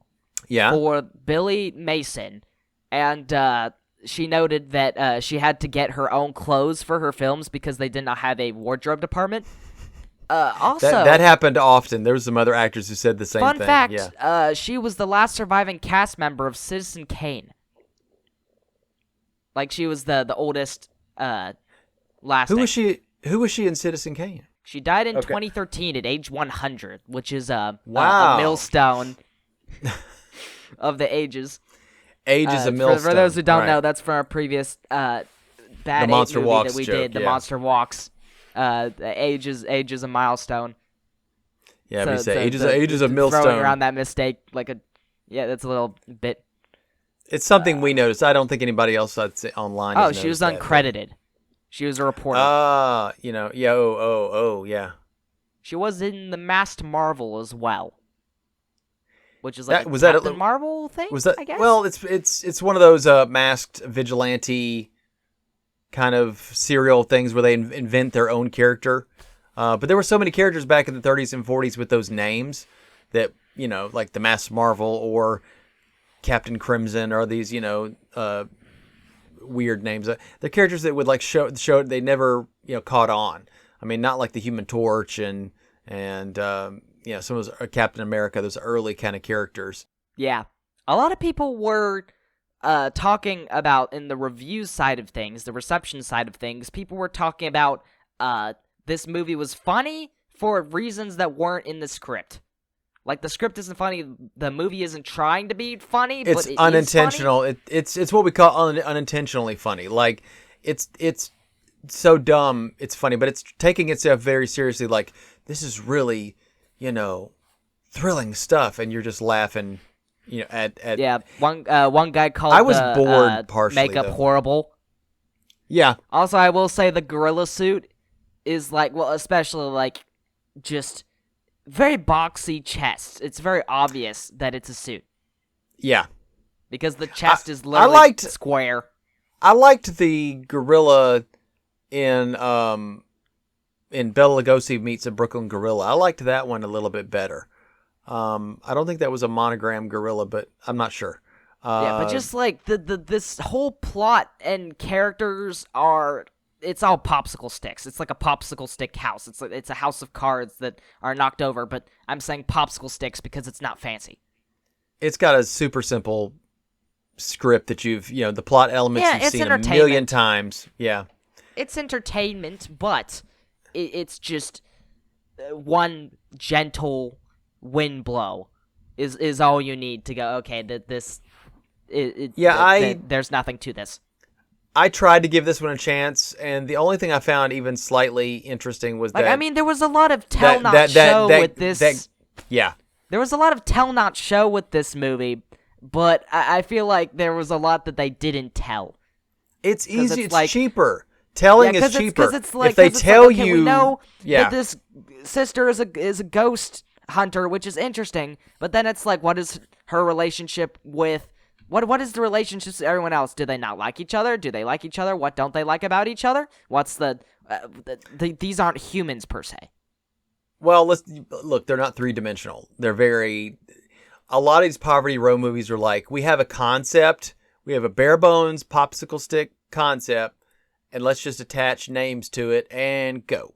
B: Yeah.
A: for Billy Mason, and she noted that she had to get her own clothes for her films because they did not have a wardrobe department. Also,
B: that happened often. There was some other actors who said the same thing.
A: fun fact,
B: Yeah.
A: she was the last surviving cast member of Citizen Kane. Like, she was the oldest last
B: Who
A: name.
B: was she? Who was she in Citizen Kane?
A: She died in
B: Okay.
A: 2013 at age 100, which is a
B: Wow.
A: millstone of the ages.
B: Age is a millstone.
A: For those who don't
B: Right.
A: know, that's from our previous bad Ape
B: Monster
A: movie
B: Walks
A: that we
B: joke,
A: did, the
B: yeah.
A: Monster Walks. Age is a milestone.
B: Yeah,
A: So-
B: we say
A: so
B: age is a millstone.
A: Throwing around that mistake like a, that's a little bit.
B: It's something we noticed. I don't think anybody else I'd say online.
A: Oh,
B: has
A: she was
B: noticed that,
A: uncredited. She was a reporter.
B: yeah. Oh, yeah.
A: She was in the Masked Marvel as well, which is
B: That-
A: like
B: was
A: a
B: that a
A: Captain
B: li-
A: Marvel thing.
B: Was that
A: I guess?
B: well? It's one of those masked vigilante kind of serial things where they invent their own character. But there were so many characters back in the 30s and 40s with those names that like the Masked Marvel or Captain Crimson or these weird names. They're characters that would like show they never caught on. I mean, not like the Human Torch and some of those Captain America, those early kind of characters.
A: Yeah. A lot of people were talking about, in the review side of things, the reception side of things, people were talking about this movie was funny for reasons that weren't in the script. Like, the script isn't funny, the movie isn't trying to be funny, but
B: It's
A: it is
B: unintentional.
A: funny.
B: It's what we call unintentionally funny. Like, it's so dumb, it's funny, but it's taking itself very seriously. Like, this is really, thrilling stuff, and you're just laughing, at
A: Yeah, one guy called
B: I was
A: the,
B: bored partially,
A: makeup
B: though.
A: horrible.
B: Yeah.
A: Also, I will say the gorilla suit is especially just very boxy chest. It's very obvious that it's a suit
B: Yeah.
A: because the chest is
B: I
A: literally
B: liked-
A: square.
B: I liked the gorilla in Bela Lugosi Meets a Brooklyn Gorilla. I liked that one a little bit better. I don't think that was a monogram gorilla, but I'm not sure.
A: Yeah, but just this whole plot and characters it's all popsicle sticks. It's like a popsicle stick house. It's a house of cards that are knocked over, but I'm saying popsicle sticks because it's not fancy.
B: It's got a super simple script that the plot elements
A: Yeah,
B: you've
A: it's
B: seen a
A: entertainment.
B: million times. Yeah.
A: It's entertainment, but it's just one gentle wind blow is all you need to go, okay, there's nothing to this.
B: I tried to give this one a chance, and the only thing I found even slightly interesting was that...
A: I mean, there was a lot of tell not show with this...
B: yeah.
A: There was a lot of tell not show with this movie, but I feel like there was a lot that they didn't tell.
B: It's easy.
A: it's
B: It's cheaper. Telling is cheaper. If they tell you...
A: we know
B: yeah.
A: that this sister is a ghost hunter, which is interesting, but then it's like, what is her relationship with... What is the relationship to everyone else? Do they not like each other? Do they like each other? What don't they like about each other? What's these aren't humans per se.
B: Well, look, they're not three-dimensional. They're very... A lot of these Poverty Row movies are like, we have a concept, we have a bare-bones popsicle stick concept, and let's just attach names to it and go.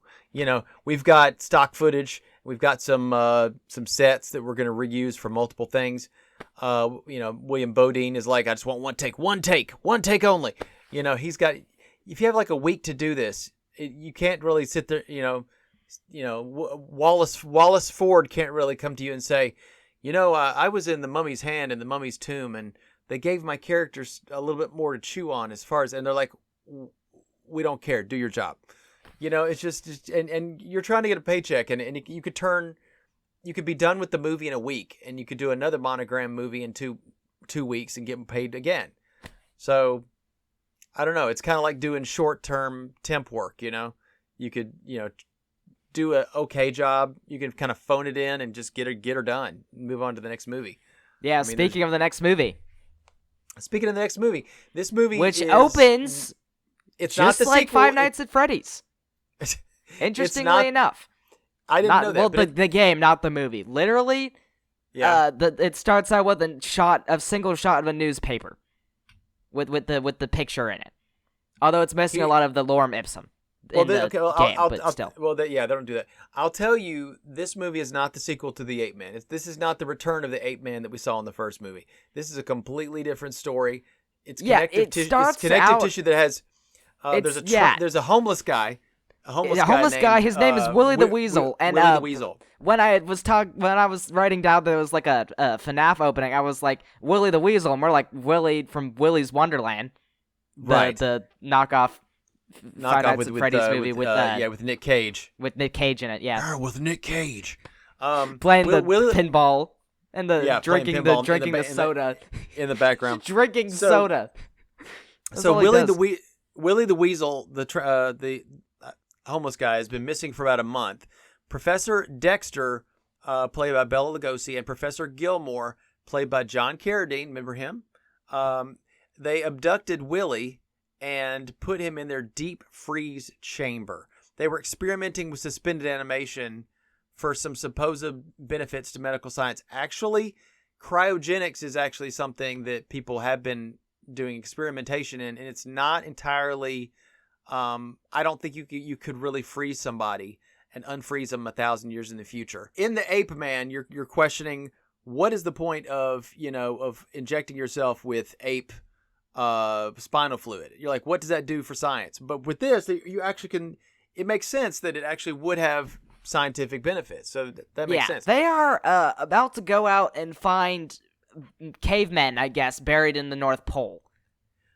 B: We've got stock footage, we've got some sets that we're going to reuse for multiple things. William Bodine is like, I just want one take only. He's got, if you have like a week to do this, you can't really sit there, Wallace Ford can't really come to you and say, I was in the Mummy's Hand and the Mummy's Tomb, and they gave my characters a little bit more to chew on and they're like, we don't care, do your job. It's just and you're trying to get a paycheck, and you could be done with the movie in a week, and you could do another monogram movie in two weeks and get paid again. So, I don't know. It's kind of like doing short-term temp work, You could, do a okay job. You can kind of phone it in and just get her done. Move on to the next movie.
A: Yeah, speaking of the next movie.
B: Speaking of the next movie, this movie
A: which opens
B: it's
A: just
B: not the
A: like
B: sequel.
A: Five Nights at Freddy's. Interestingly enough.
B: I didn't know that.
A: Well,
B: But
A: the game, not the movie. Literally, it starts out with a single shot of a newspaper, with the picture in it. Although it's missing a lot of the lorem ipsum. They don't do that.
B: I'll tell you, this movie is not the sequel to the Ape Man. This is not the return of the Ape Man that we saw in the first movie. This is a completely different story. It's connective tissue that has. There's a homeless guy. A homeless guy.
A: His name is Willie the Weasel.
B: Willie the Weasel.
A: When I was writing down there was like a FNAF opening, I was like Willie the Weasel, and we're like Willie from Willy's Wonderland, the knockoff Five Nights at Freddy's movie
B: with Nick Cage.
A: With Nick Cage in it, yeah.
B: With Nick Cage.
A: Playing the pinball and drinking the soda
B: in the background.
A: Drinking soda.
B: So Willie the Weasel, the homeless guy, has been missing for about a month. Professor Dexter, played by Bela Lugosi, and Professor Gilmore, played by John Carradine, remember him? They abducted Willie and put him in their deep freeze chamber. They were experimenting with suspended animation for some supposed benefits to medical science. Actually, cryogenics is actually something that people have been doing experimentation in, and it's not entirely... I don't think you could really freeze somebody and unfreeze them 1,000 years in the future. In the Ape Man, you're questioning what is the point of injecting yourself with ape spinal fluid. You're like, what does that do for science? But with this, you actually can. It makes sense that it actually would have scientific benefits. So that makes sense.
A: They are about to go out and find cavemen, I guess, buried in the North Pole.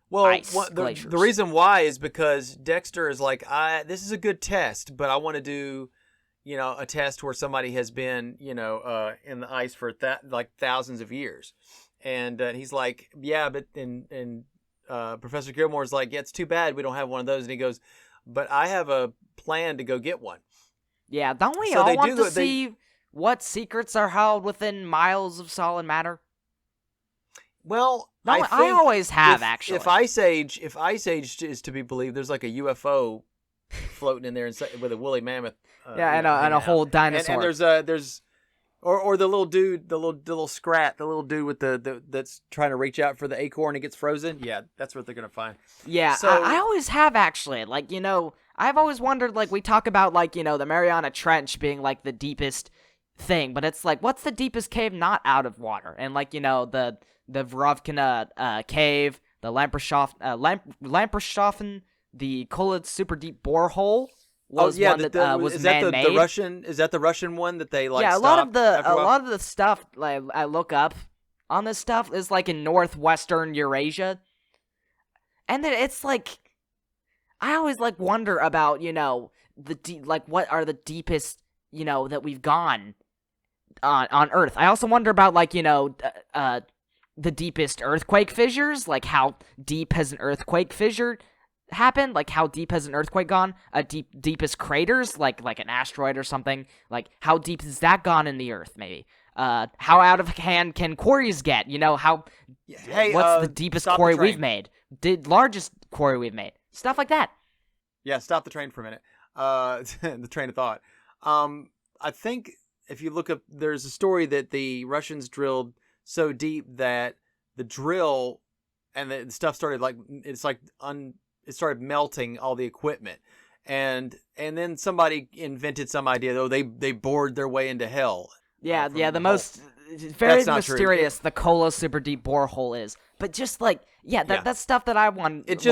B: Well, the reason why is because Dexter is like, this is a good test, but I want to do, a test where somebody has been, in the ice for thousands of years. And he's like, yeah, but and Professor Gilmore's like, yeah, it's too bad we don't have one of those. And he goes, but I have a plan to go get one.
A: Yeah, don't we all want to see what secrets are held within miles of solid matter?
B: Well,
A: I always have, actually.
B: If Ice Age is to be believed, there's like a UFO floating in there with a woolly mammoth.
A: And a whole dinosaur.
B: And there's or the little dude, the little scrat, the little dude with that's trying to reach out for the acorn and gets frozen. Yeah, that's what they're gonna find.
A: Yeah, so I always have, actually. Like, I've always wondered, like, we talk about, like, the Mariana Trench being like the deepest thing, but it's like, what's the deepest cave not out of water? And like, the Vrovkina cave, the Lampershofen, the Kolitz super deep borehole was one that was man-made.
B: Is that the Russian one that they like?
A: Yeah, a lot of the stuff like I look up on this stuff is like in northwestern Eurasia, and then it's like I always like wonder about what are the deepest that we've gone on Earth. I also wonder about like the deepest earthquake fissures, like how deep has an earthquake fissure happened? Like how deep has an earthquake gone? Deepest craters, like an asteroid or something. Like how deep has that gone in the Earth? Maybe. How out of hand can quarries get? What's the deepest quarry we've made? The largest quarry we've made? Stuff like that.
B: Yeah, stop the train for a minute. The train of thought. I think if you look up, there's a story that the Russians drilled so deep that the drill and the stuff started it started melting all the equipment, and then somebody invented some idea. They bored their way into hell.
A: Yeah, the most very mysterious the Kola super deep borehole is, but just like that's stuff that I want.
B: It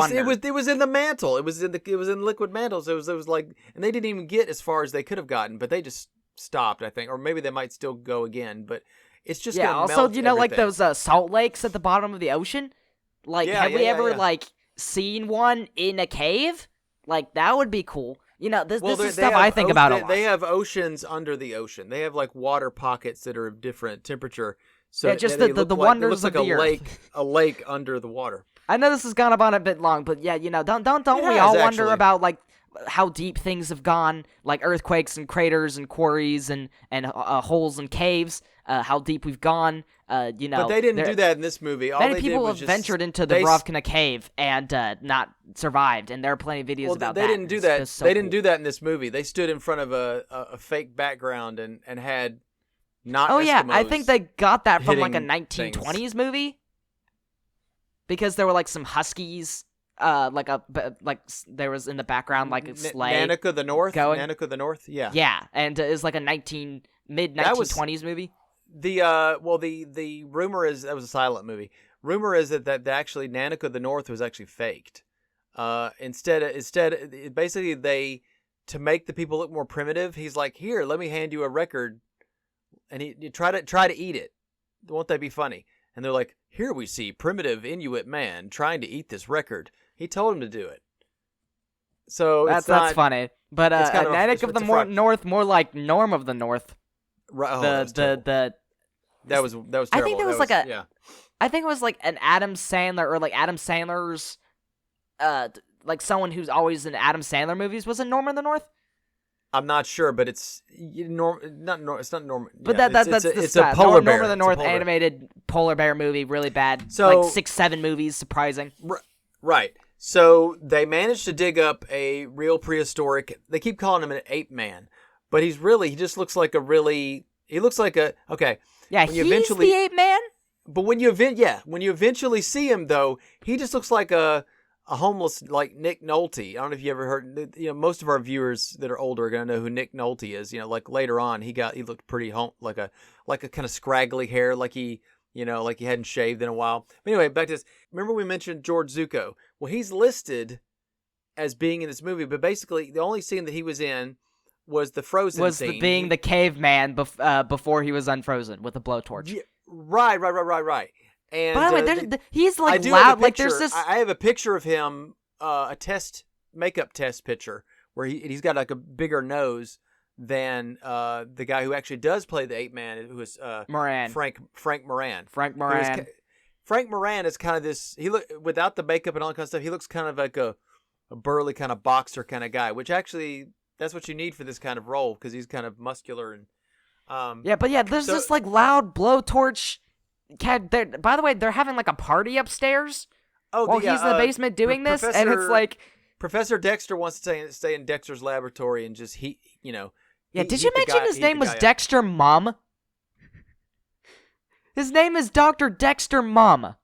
B: was in the mantle. It was in liquid mantles. It was like, and they didn't even get as far as they could have gotten, but they just stopped, I think, or maybe they might still go again, but. It's just gonna melt everything.
A: Like those salt lakes at the bottom of the ocean? Like, have we ever seen one in a cave? Like, that would be cool. This is stuff I think about a lot.
B: They have oceans under the ocean. They have like water pockets that are of different temperature. So
A: yeah, just the wonders of the earth.
B: A lake under the water.
A: I know this has gone up on a bit long, but don't we all wonder about like how deep things have gone, like earthquakes and craters and quarries and holes and caves. How deep we've gone. But
B: they didn't do that in this movie. All
A: many
B: they
A: people
B: did was
A: have ventured into the Rovkina cave and not survived, and there are plenty of videos about that.
B: They didn't do that. They didn't do that in this movie. They stood in front of a fake background and had not.
A: Oh yeah,
B: Eskimos
A: I think they got that from like a
B: hitting
A: 1920s
B: things.
A: movie, because there were like some huskies. There was in the background like a sleigh.
B: Nanica the North.
A: going.
B: Nanica the North. Yeah.
A: Yeah, and it was like a mid 1920s movie.
B: The rumor is that was a silent movie. Rumor is that actually Nanica the North was actually faked. Instead, basically they, to make the people look more primitive, he's like, here, let me hand you a record, and you try to eat it. Won't that be funny? And they're like, here we see primitive Inuit man trying to eat this record. He told him to do it. So
A: that's funny. But Nanik of the North, more like Norm of the North.
B: Right, that was terrible.
A: I think there was I think it was like an Adam Sandler or like Adam Sandler's, like someone who's always in Adam Sandler movies. Was it Norm of the North?
B: I'm not sure, but it's not Norm.
A: But
B: yeah,
A: it's
B: a polar bear.
A: Norm of the North animated polar bear movie, really bad.
B: So
A: like 6-7 movies, surprising.
B: Right. So they managed to dig up a real prehistoric. They keep calling him an ape man, but he just looks like okay.
A: Yeah, he's the ape man.
B: But when you eventually see him though, he just looks like a homeless, like Nick Nolte. I don't know if you ever heard. Most of our viewers that are older are gonna know who Nick Nolte is. Like later on, he looked pretty like a kind of scraggly hair, like he hadn't shaved in a while. But anyway, back to this. Remember we mentioned George Zuko. Well, he's listed as being in this movie, but basically the only scene that he was in was the frozen scene.
A: Being the caveman before he was unfrozen with a blowtorch.
B: Yeah, right. And
A: by the way, he's like loud. Like there's this.
B: I have a picture of him, a makeup test picture where he's got like a bigger nose than the guy who actually does play the ape man, who is
A: Moran.
B: Frank Moran.
A: Frank Moran.
B: Frank Moran is kind of this. He look without the makeup and all that kind of stuff. He looks kind of like a burly kind of boxer kind of guy, which actually that's what you need for this kind of role because he's kind of muscular and.
A: There's this like loud blowtorch. By the way, they're having like a party upstairs while he's in the basement doing this, and it's like
B: Professor Dexter wants to stay in Dexter's laboratory and just
A: Did you mention his name was Dexter Mum? His name is Dr. Dexter Mum.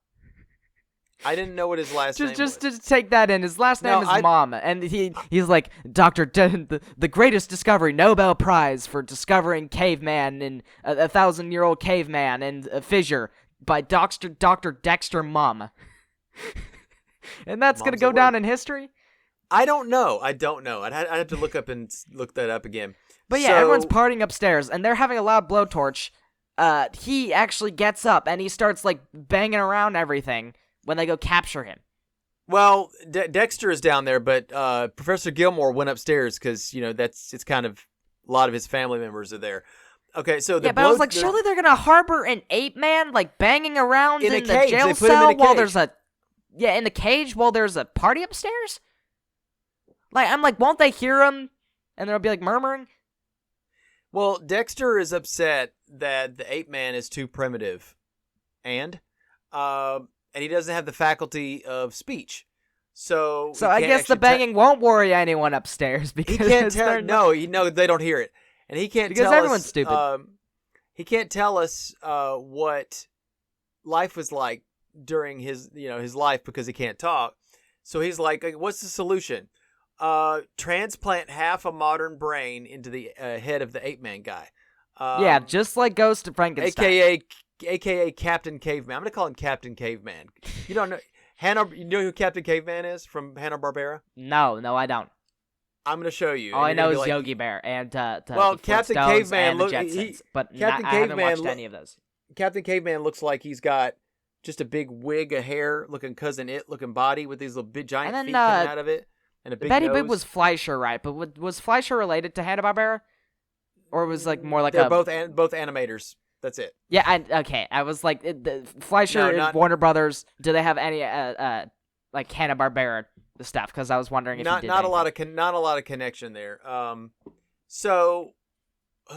B: I didn't know what his last name was.
A: Just take that in. His last name is Mom, and he's like the greatest discovery, Nobel Prize for discovering caveman and a 1,000-year-old caveman and a fissure by Dr. Dexter Mum. And that's gonna go down in history.
B: I don't know. I'd have to look that up again.
A: But yeah, everyone's partying upstairs, and they're having a loud blowtorch. He actually gets up and he starts like banging around everything when they go capture him.
B: Well, Dexter is down there, but Professor Gilmore went upstairs because it's kind of a lot of his family members are there. Okay, so
A: but I was like, surely they're gonna harbor an ape man like banging around in the
B: cage.
A: jail cell while there's in the cage while there's a party upstairs. Like I'm like, won't they hear him? And they'll be like murmuring.
B: Well, Dexter is upset that the ape man is too primitive, and he doesn't have the faculty of speech. So
A: I guess the banging won't worry anyone upstairs because
B: he can't tell. No, they don't hear it, and he can't
A: because
B: tell
A: everyone's
B: us,
A: stupid.
B: He can't tell us what life was like during his life because he can't talk. So he's like, "What's the solution? Transplant half a modern brain into the head of the ape man guy."
A: Just like Ghost of Frankenstein,
B: AKA Captain Caveman. I'm gonna call him Captain Caveman. You don't know you know who Captain Caveman is from Hanna-Barbera?
A: No, I don't.
B: I'm gonna show you.
A: All I know is Yogi Bear and
B: Captain Caveman
A: and the Jetsons, but I haven't watched any of those.
B: Captain Caveman looks like he's got just a big wig of hair, looking Cousin It looking body with these little big giant feet coming out of it, and a big
A: Betty
B: nose.
A: Boop was Fleischer, right? But was Fleischer related to Hanna-Barbera, or was like more like
B: they're both animators? That's it.
A: Yeah, okay. I was like, Fleischer and Warner Brothers. Do they have any like Hanna-Barbera stuff because I was wondering if
B: not
A: you did
B: not a
A: anything.
B: lot of connection there. So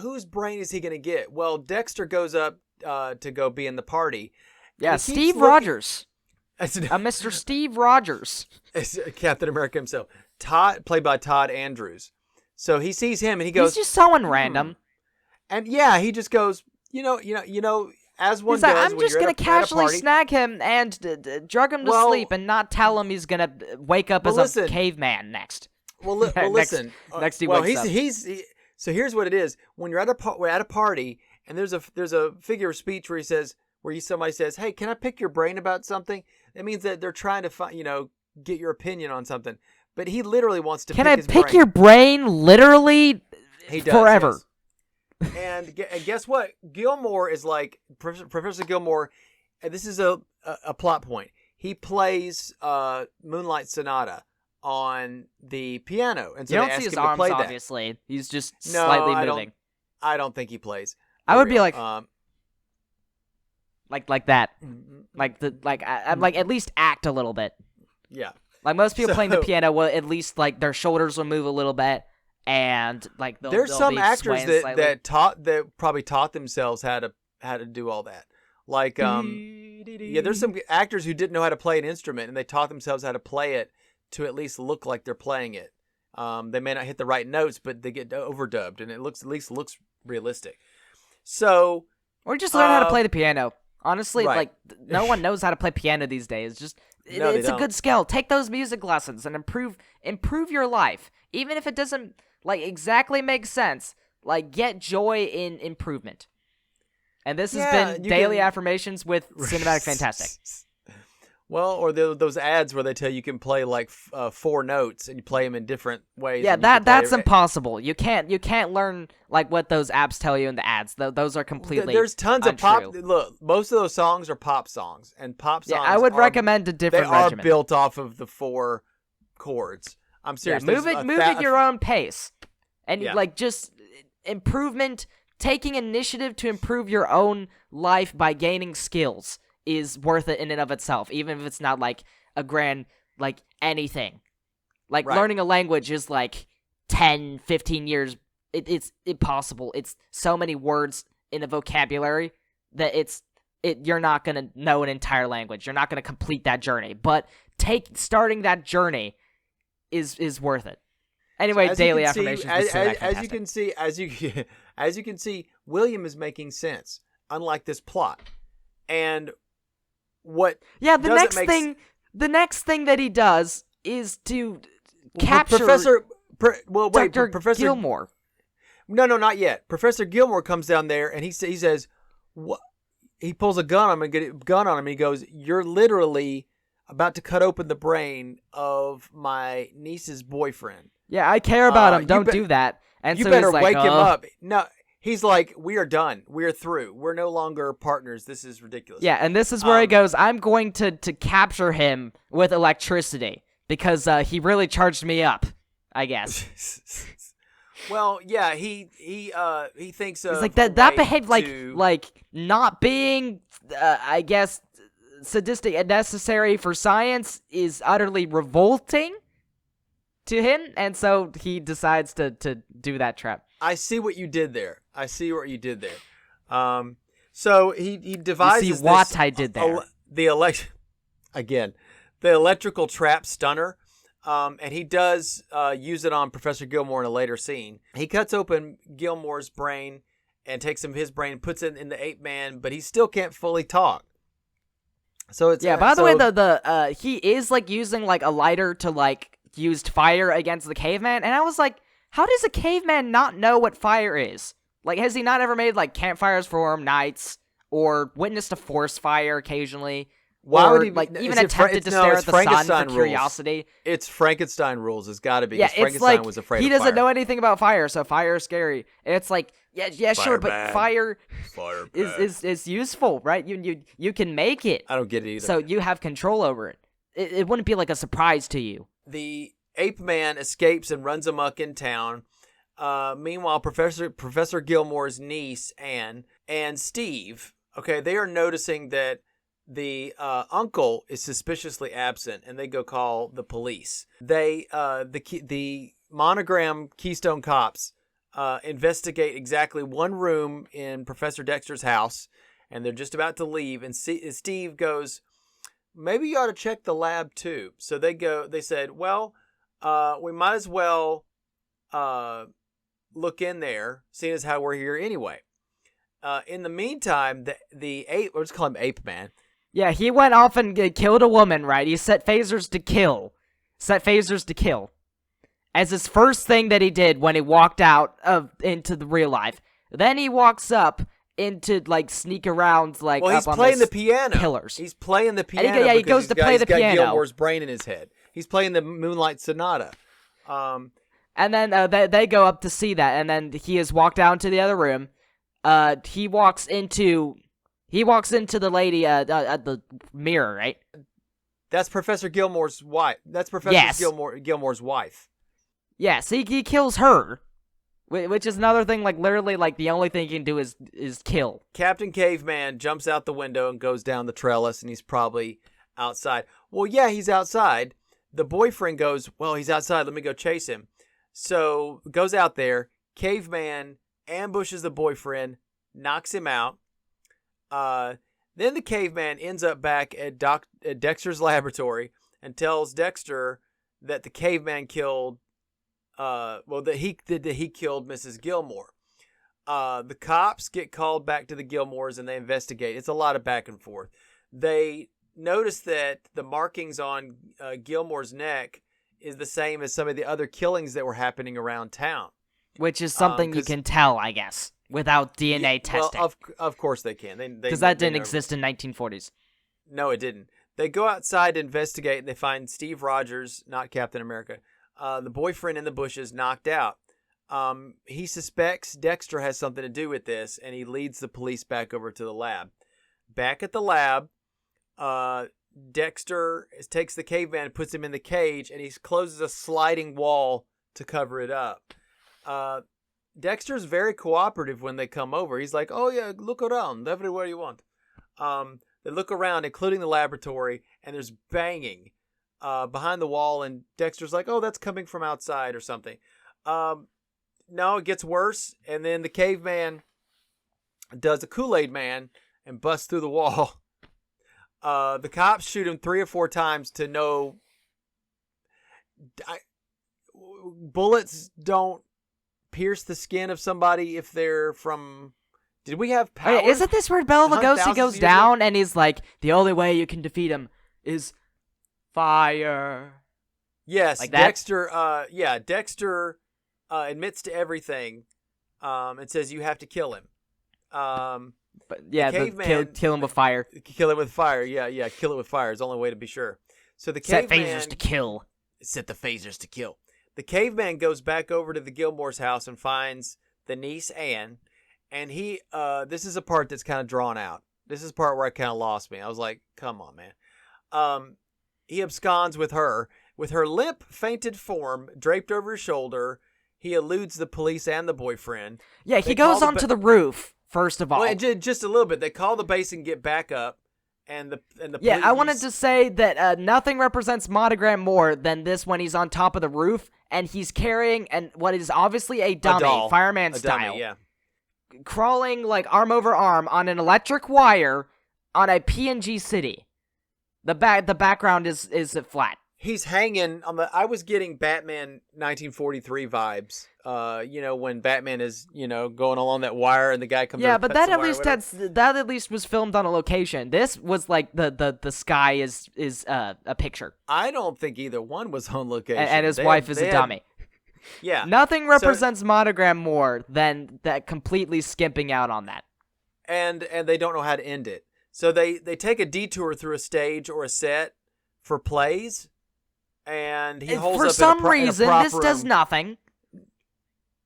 B: whose brain is he going to get? Well, Dexter goes up to go be in the party.
A: Yeah,
B: And he keeps
A: Steve
B: looking-
A: Rogers. Mr. Steve Rogers.
B: It's Captain America himself. Todd, played by Todd Andrews. So he sees him and he goes,
A: He's just someone random.
B: and yeah, he just goes, you know, as one
A: He's like,
B: does.
A: I'm
B: when
A: just
B: you're
A: gonna
B: at a
A: casually
B: party.
A: snag him and drug him to
B: Well-
A: sleep and not tell him he's gonna wake up
B: Well,
A: as
B: listen.
A: a caveman next.
B: Well,
A: Next-
B: listen.
A: next he
B: well,
A: wakes up.
B: So here's what it is. When you're we're at a party, and there's a figure of speech where somebody says, "Hey, can I pick your brain about something?" It means that they're trying to get your opinion on something. But he literally wants to.
A: Can
B: pick
A: I
B: his
A: pick
B: brain.
A: your brain literally
B: He does,
A: forever?
B: yes. And guess what? Gilmore is like Professor Gilmore. And this is a plot point. He plays Moonlight Sonata on the piano, and so
A: You
B: they
A: don't
B: ask
A: see his
B: him to
A: arms,
B: play that.
A: obviously. He's just
B: No,
A: slightly
B: I
A: moving.
B: I don't think he plays.
A: I
B: for
A: would be
B: real.
A: like that.
B: Mm-hmm.
A: Like at least act a little bit.
B: yeah.
A: Like most people playing the
B: So-
A: piano will at least like their shoulders will move a little bit, and like
B: There's
A: they'll
B: some
A: be
B: actors
A: swaying slightly.
B: that probably taught themselves how to do all that. Like there's some actors who didn't know how to play an instrument, and they taught themselves how to play it to at least look like they're playing it. They may not hit the right notes, but they get overdubbed, and it at least looks realistic. So
A: Or just learn how to play the piano. Honestly,
B: right.
A: like no one knows how to play piano these days. Just
B: No, they
A: it's a
B: don't.
A: good skill. Take those music lessons and improve your life. Even if it doesn't like exactly make sense, like get joy in improvement. And this has been
B: you
A: Daily
B: can-
A: Affirmations with Cinematic Fantastic.
B: Well, or those ads where they tell you can play like 4 notes and you play them in different ways.
A: Yeah,
B: and you can
A: that's
B: play-
A: impossible. You can't learn like what those apps tell you in the ads. Those are completely
B: There's tons of
A: untrue.
B: pop. Look, most of those songs are pop songs, and pop songs.
A: Yeah, I would
B: are-
A: recommend a
B: They
A: different
B: are
A: regimen.
B: built off of the 4 chords. I'm
A: Yeah,
B: serious.
A: move at your own pace, and
B: Yeah.
A: like just improvement, taking initiative to improve your own life by gaining skills is worth it in and of itself, even if it's not like a grand like anything. Like
B: Right.
A: learning a language is like 10, 15 years. It's impossible. It's so many words in a vocabulary that you're not gonna know an entire language. You're not gonna complete that journey. But starting that journey is worth it. Anyway,
B: As you
A: daily
B: can see-
A: affirmations. with Cinematic
B: as you
A: Fantastic.
B: can see, as you can see, William is making sense, unlike this plot. And what?
A: Yeah,
B: doesn't make
A: the next thing that he does is to capture
B: Professor
A: Dr. Gilmore.
B: No, not yet. Professor Gilmore comes down there and he says, "What?" He pulls a gun on him and get a gun on him. And he goes, "You're literally about to cut open the brain of my niece's boyfriend.
A: Yeah, I care about him.
B: you
A: Don't
B: bet-
A: do that." And
B: You
A: so
B: better
A: he's like,
B: wake him
A: "Ugh."
B: up." No, he's like, "We are done. We are through. We're no longer partners. This is ridiculous."
A: Yeah, and this is where he goes, "I'm going to capture him with electricity because he really charged me up, I guess."
B: Well, yeah, he thinks of
A: It's like
B: a
A: that
B: way
A: behaved like
B: to-
A: not being, I guess, sadistic and necessary for science is utterly revolting to him, and so he decides to do that trap.
B: I see what you did there. So he devises
A: You see what
B: this,
A: I did there.
B: the electrical trap stunner, and he does use it on Professor Gilmore in a later scene. He cuts open Gilmore's brain and takes some of his brain, puts it in the Ape Man, but he still can't fully talk. So it's
A: By the way, the he is like using like a lighter to like use fire against the caveman, and I was like, how does a caveman not know what fire is? Like, has he not ever made like campfires for warm nights or witnessed a forest fire occasionally?
B: Why
A: or
B: would he
A: like
B: is
A: even
B: it Fra-
A: attempted
B: it's-
A: to
B: no,
A: stare
B: it's
A: at the sun
B: Frankenstein
A: for
B: rules.
A: curiosity?
B: It's Frankenstein rules. It's got to be.
A: Yeah,
B: 'cause
A: it's
B: Frankenstein
A: like
B: was afraid
A: he
B: of
A: doesn't
B: fire.
A: know anything about fire, so fire is scary. It's like yeah, sure, but
B: bad.
A: fire
B: Fire
A: is useful, right? You can make it,
B: I don't get it either.
A: so you have control over it. It wouldn't be like a surprise to you.
B: The Ape Man escapes and runs amok in town. Meanwhile, Professor Gilmore's niece, Anne, and Steve, okay, they are noticing that the uncle is suspiciously absent, and they go call the police. The Monogram Keystone cops investigate exactly one room in Professor Dexter's house, and they're just about to leave. And Steve goes, "Maybe you ought to check the lab too." So they said, "Well, we might as well look in there, seeing as how we're here anyway." In the meantime, the ape, let's call him Ape Man.
A: Yeah, he went off and killed a woman, right? He set phasers to kill. As his first thing that he did when he walked out into the real life. Then he walks up into, like, sneak around, like,
B: well,
A: up
B: he's
A: on
B: playing
A: this
B: the piano.
A: pillars.
B: He's playing the piano.
A: And he goes to play the piano.
B: He's got Gilmore's brain in his head. He's playing the Moonlight Sonata.
A: And then they go up to see that, and then he has walked down to the other room. He walks into the lady at the mirror, right?
B: That's Professor Gilmore's wife. Gilmore's wife.
A: Yes, he kills her, which is another thing. Like, literally, like, the only thing he can do is kill.
B: Captain Caveman jumps out the window and goes down the trellis, and he's probably outside. Well, yeah, he's outside. The boyfriend goes, "Well, he's outside. Let me go chase him." So goes out there. Caveman ambushes the boyfriend, knocks him out. Then the caveman ends up back at Dexter's laboratory and tells Dexter that the caveman killed, that he killed Mrs. Gilmore. The cops get called back to the Gilmores and they investigate. It's a lot of back and forth. They notice that the markings on Gilmore's neck is the same as some of the other killings that were happening around town.
A: Which is something you can tell, I guess, without DNA testing.
B: Well, of course they can.
A: Because that didn't exist in 1940s.
B: No, it didn't. They go outside to investigate, and they find Steve Rogers, not Captain America, the boyfriend in the bushes, knocked out. He suspects Dexter has something to do with this, and he leads the police back over to the lab. Back at the lab, Dexter takes the caveman and puts him in the cage, and he closes a sliding wall to cover it up. Dexter's very cooperative when they come over. He's like, "Oh yeah, look around everywhere you want." They look around, including the laboratory, and there's banging behind the wall, and Dexter's like, "Oh, that's coming from outside or something." No, it gets worse, and then the caveman does a Kool-Aid Man and busts through the wall. The cops shoot him 3 or 4 times to no... bullets don't pierce the skin of somebody if they're from... Did we have power?
A: Wait, isn't this where Bela Lugosi goes down and he's like, the only way you can defeat him is fire?
B: Yes,
A: like that?
B: Dexter admits to everything and says you have to kill him.
A: But yeah, kill him with fire.
B: Kill him with fire. Yeah, kill it with fire is the only way to be sure. So the
A: set
B: caveman
A: phasers to kill.
B: Set the phasers to kill. The caveman goes back over to the Gilmore's house and finds the niece Anne, and he this is a part that's kind of drawn out. This is the part where I kind of lost me. I was like, come on, man. He absconds with her limp, fainted form draped over his shoulder. He eludes the police and the boyfriend.
A: Yeah, he goes onto the roof. First of all,
B: well, just a little bit. They call the base and get back up, and the
A: yeah.
B: police...
A: I wanted to say that nothing represents Monogram more than this when he's on top of the roof and he's carrying what is obviously a dummy, fireman style,
B: yeah,
A: crawling like arm over arm on an electric wire on a PNG city. The background is flat.
B: He's hanging on the... I was getting Batman 1943 vibes. When Batman is, going along that wire and the guy comes...
A: Yeah, but that at least was filmed on a location. This was like the sky is a picture.
B: I don't think either one was on location.
A: And his wife is a dummy.
B: Yeah.
A: Nothing represents Monogram more than that completely skimping out on that.
B: And they don't know how to end it. So they take a detour through a stage or a set for plays. And he holds
A: for
B: up
A: some
B: in a
A: reason, this
B: room.
A: does nothing.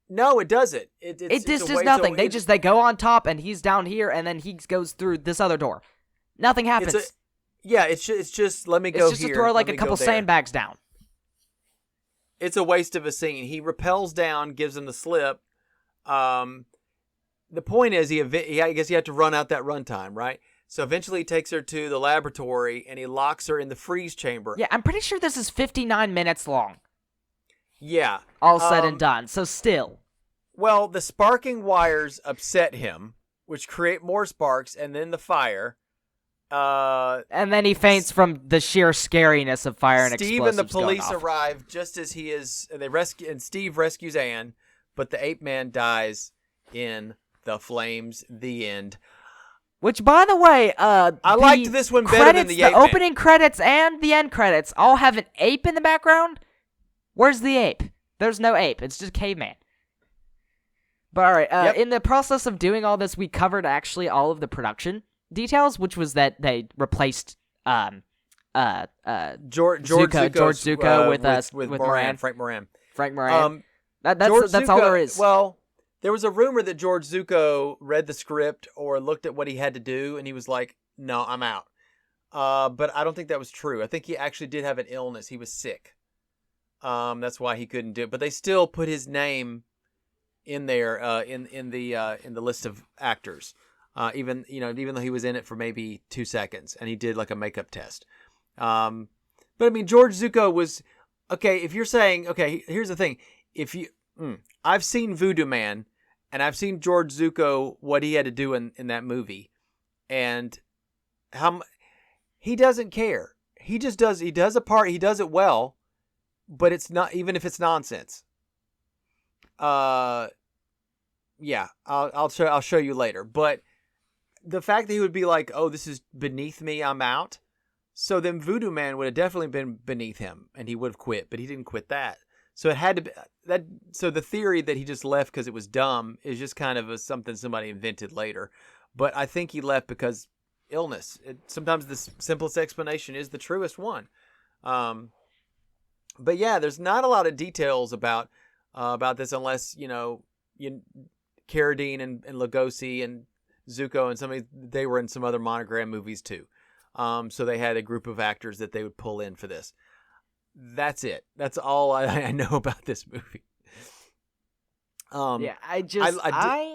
B: No, it doesn't. It
A: just does nothing. They go on top, and he's down here, and then he goes through this other door. Nothing happens.
B: It's just let me go here.
A: It's just to throw like a couple sandbags down.
B: It's a waste of a scene. He rappels down, gives him the slip. The point is, I guess you have to run out that runtime, right? So eventually he takes her to the laboratory and he locks her in the freeze chamber.
A: Yeah, I'm pretty sure this is 59 minutes long.
B: Yeah.
A: All said and done. So still.
B: Well, the sparking wires upset him, which create more sparks, and then the fire.
A: And then he faints from the sheer scariness of fire and
B: Steve
A: explosives
B: and the police
A: going off.
B: arrive just as he is. And Steve rescues Anne, but the ape man dies in the flames. The end.
A: Which, by the way,
B: I liked this one better than the Ape
A: The
B: Man.
A: opening credits and the end credits all have an ape in the background. Where's the ape? There's no ape. It's just caveman. But all right, in the process of doing all this, we covered actually all of the production details, which was that they replaced
B: George
A: Zucco with Moran.
B: Frank Moran.
A: Frank Moran. That's
B: Zucco,
A: all there is.
B: Well, there was a rumor that George Zucco read the script or looked at what he had to do, and he was like, "No, I'm out." But I don't think that was true. I think he actually did have an illness. He was sick. That's why he couldn't do it. But they still put his name in there in the list of actors. Even though he was in it for maybe 2 seconds, and he did like a makeup test. But I mean, George Zucco was okay. If you're saying, okay, here's the thing: I've seen Voodoo Man, and I've seen George Zucco what he had to do in that movie, and he doesn't care. He just does. He does a part. He does it well, but it's not even if it's nonsense. Yeah, I'll show you later, but. The fact that he would be like, "Oh, this is beneath me, I'm out," so then Voodoo Man would have definitely been beneath him, and he would have quit, but he didn't quit that. So it had to be that. So the theory that he just left because it was dumb is just kind of something somebody invented later. But I think he left because illness. Sometimes the simplest explanation is the truest one. But yeah, there's not a lot of details about this unless Carradine and Lugosi and Zucco and they were in some other Monogram movies too. So they had a group of actors that they would pull in for this. That's it. That's all I know about this movie.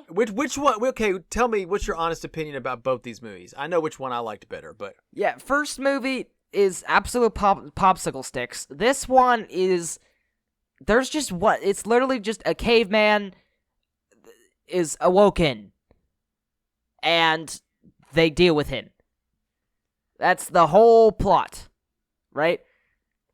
B: Which one? Okay, tell me what's your honest opinion about both these movies. I know which one I liked better, but
A: yeah, first movie is absolute popsicle sticks. This one is it's literally just a caveman is awoken. And they deal with him. That's the whole plot, right?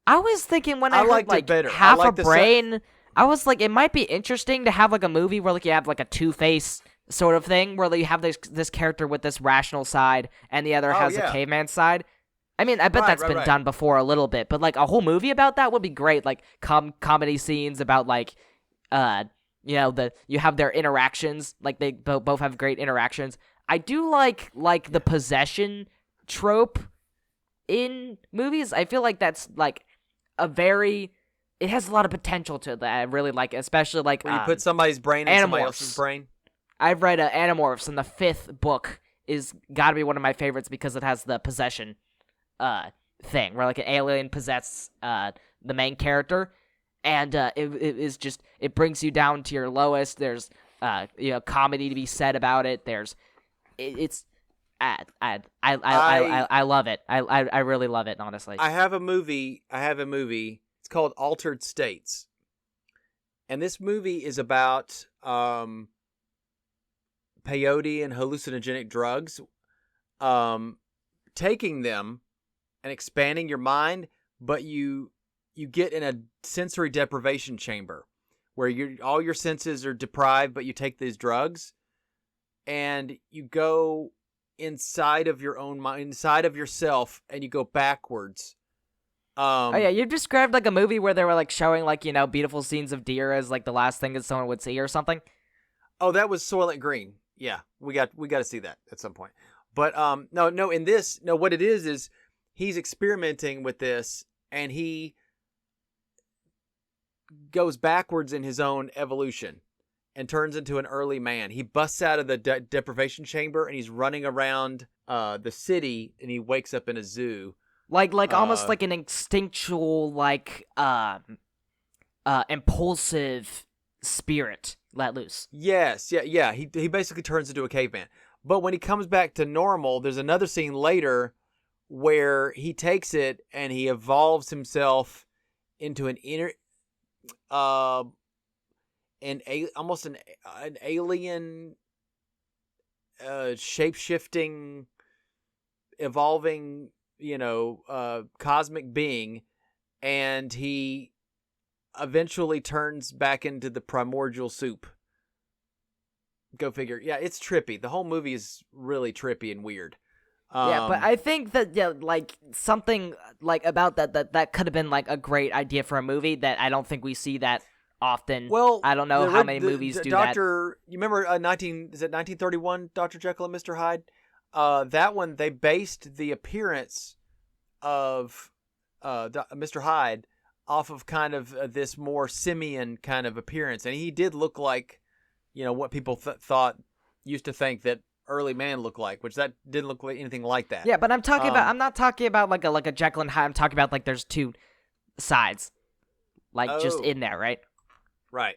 A: I was thinking when I heard like half a brain, I was like, it might be interesting to have like a movie where like you have like a Two-Face sort of thing, where you have this character with this rational side, and the other has a caveman side. I mean, I bet that's been done before a little bit, but like a whole movie about that would be great. Like comedy scenes about like, you have their interactions, like they both have great interactions. I do like the possession trope in movies. I feel like that's like it has a lot of potential to that. I really like it, especially like
B: where you put somebody's brain in somebody else's brain.
A: I've read Animorphs, and the 5th book is got to be one of my favorites because it has the possession thing where like an alien possesses the main character, and it brings you down to your lowest. There's comedy to be said about it. I love it. I really love it, honestly.
B: I have a movie. It's called Altered States, and this movie is about peyote and hallucinogenic drugs, taking them and expanding your mind, but you get in a sensory deprivation chamber where all your senses are deprived, but you take these drugs. And you go inside of your own mind, inside of yourself, and you go backwards.
A: You described like a movie where they were like showing like beautiful scenes of deer as like the last thing that someone would see or something.
B: Oh, that was Soylent Green. Yeah, we got to see that at some point. But no. In this, what it is he's experimenting with this, and he goes backwards in his own evolution. And turns into an early man. He busts out of the deprivation chamber, and he's running around the city, and he wakes up in a zoo.
A: Like almost like an instinctual, like impulsive spirit let loose.
B: Yes, yeah. He basically turns into a caveman. But when he comes back to normal, there's another scene later where he takes it and he evolves himself into almost an alien, shape-shifting, evolving, cosmic being, and he eventually turns back into the primordial soup. Go figure. Yeah, it's trippy. The whole movie is really trippy and weird.
A: Yeah, but I think that like something like about that could have been like a great idea for a movie that I don't think we see that often.
B: Well,
A: I don't know how many movies do that.
B: You remember 1931, Dr. Jekyll and Mr. Hyde? That one, they based the appearance of Mr. Hyde off of kind of this more simian kind of appearance, and he did look like, what people used to think that early man looked like, which that didn't look like anything like that.
A: Yeah, but I'm not talking about like a Jekyll and Hyde. I'm talking about like there's two sides, like just in there, right?
B: Right.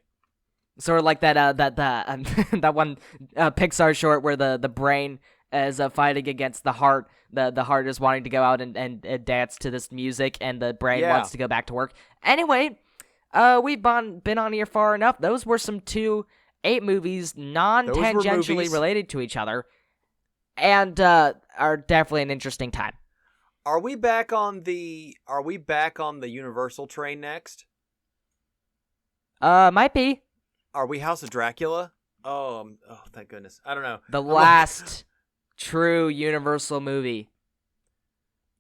A: Sort of like that that one Pixar short where the brain is fighting against the heart. The heart is wanting to go out and dance to this music, and the brain wants to go back to work. Anyway, we've been on here far enough. Those were some 2 ape movies, non-tangentially related to each other, and are definitely an interesting time.
B: Are we back on the Universal train next?
A: Might be.
B: Are we House of Dracula? Oh, thank goodness. I don't know.
A: The last true Universal movie.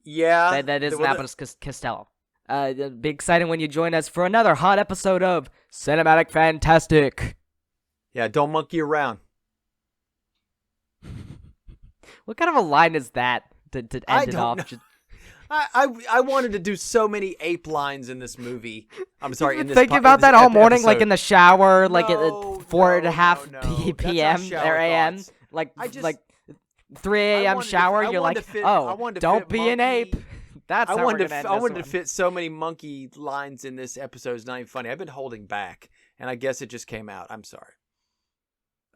B: Yeah.
A: That is Abbott Costello. It'll be exciting when you join us for another hot episode of Cinematic Fantastic.
B: Yeah, don't monkey around.
A: What kind of a line is that to end it off?
B: I wanted to do so many ape lines in this movie. I'm sorry.
A: Thinking about that all morning, like in the shower, like at 4:30 p.m. or a.m. Like 3 a.m. shower. You're like, don't be an ape. That's how we're gonna end this one.
B: I wanted to fit so many monkey lines in this episode. It's not even funny. I've been holding back, and I guess it just came out. I'm sorry.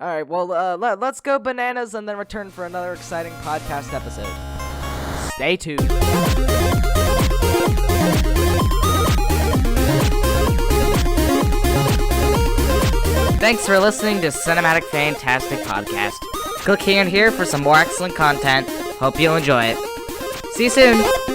A: All right, well, let's go bananas and then return for another exciting podcast episode. Stay tuned. Thanks for listening to Cinematic Fantastic Podcast. Click here and here for some more excellent content. Hope you'll enjoy it. See you soon.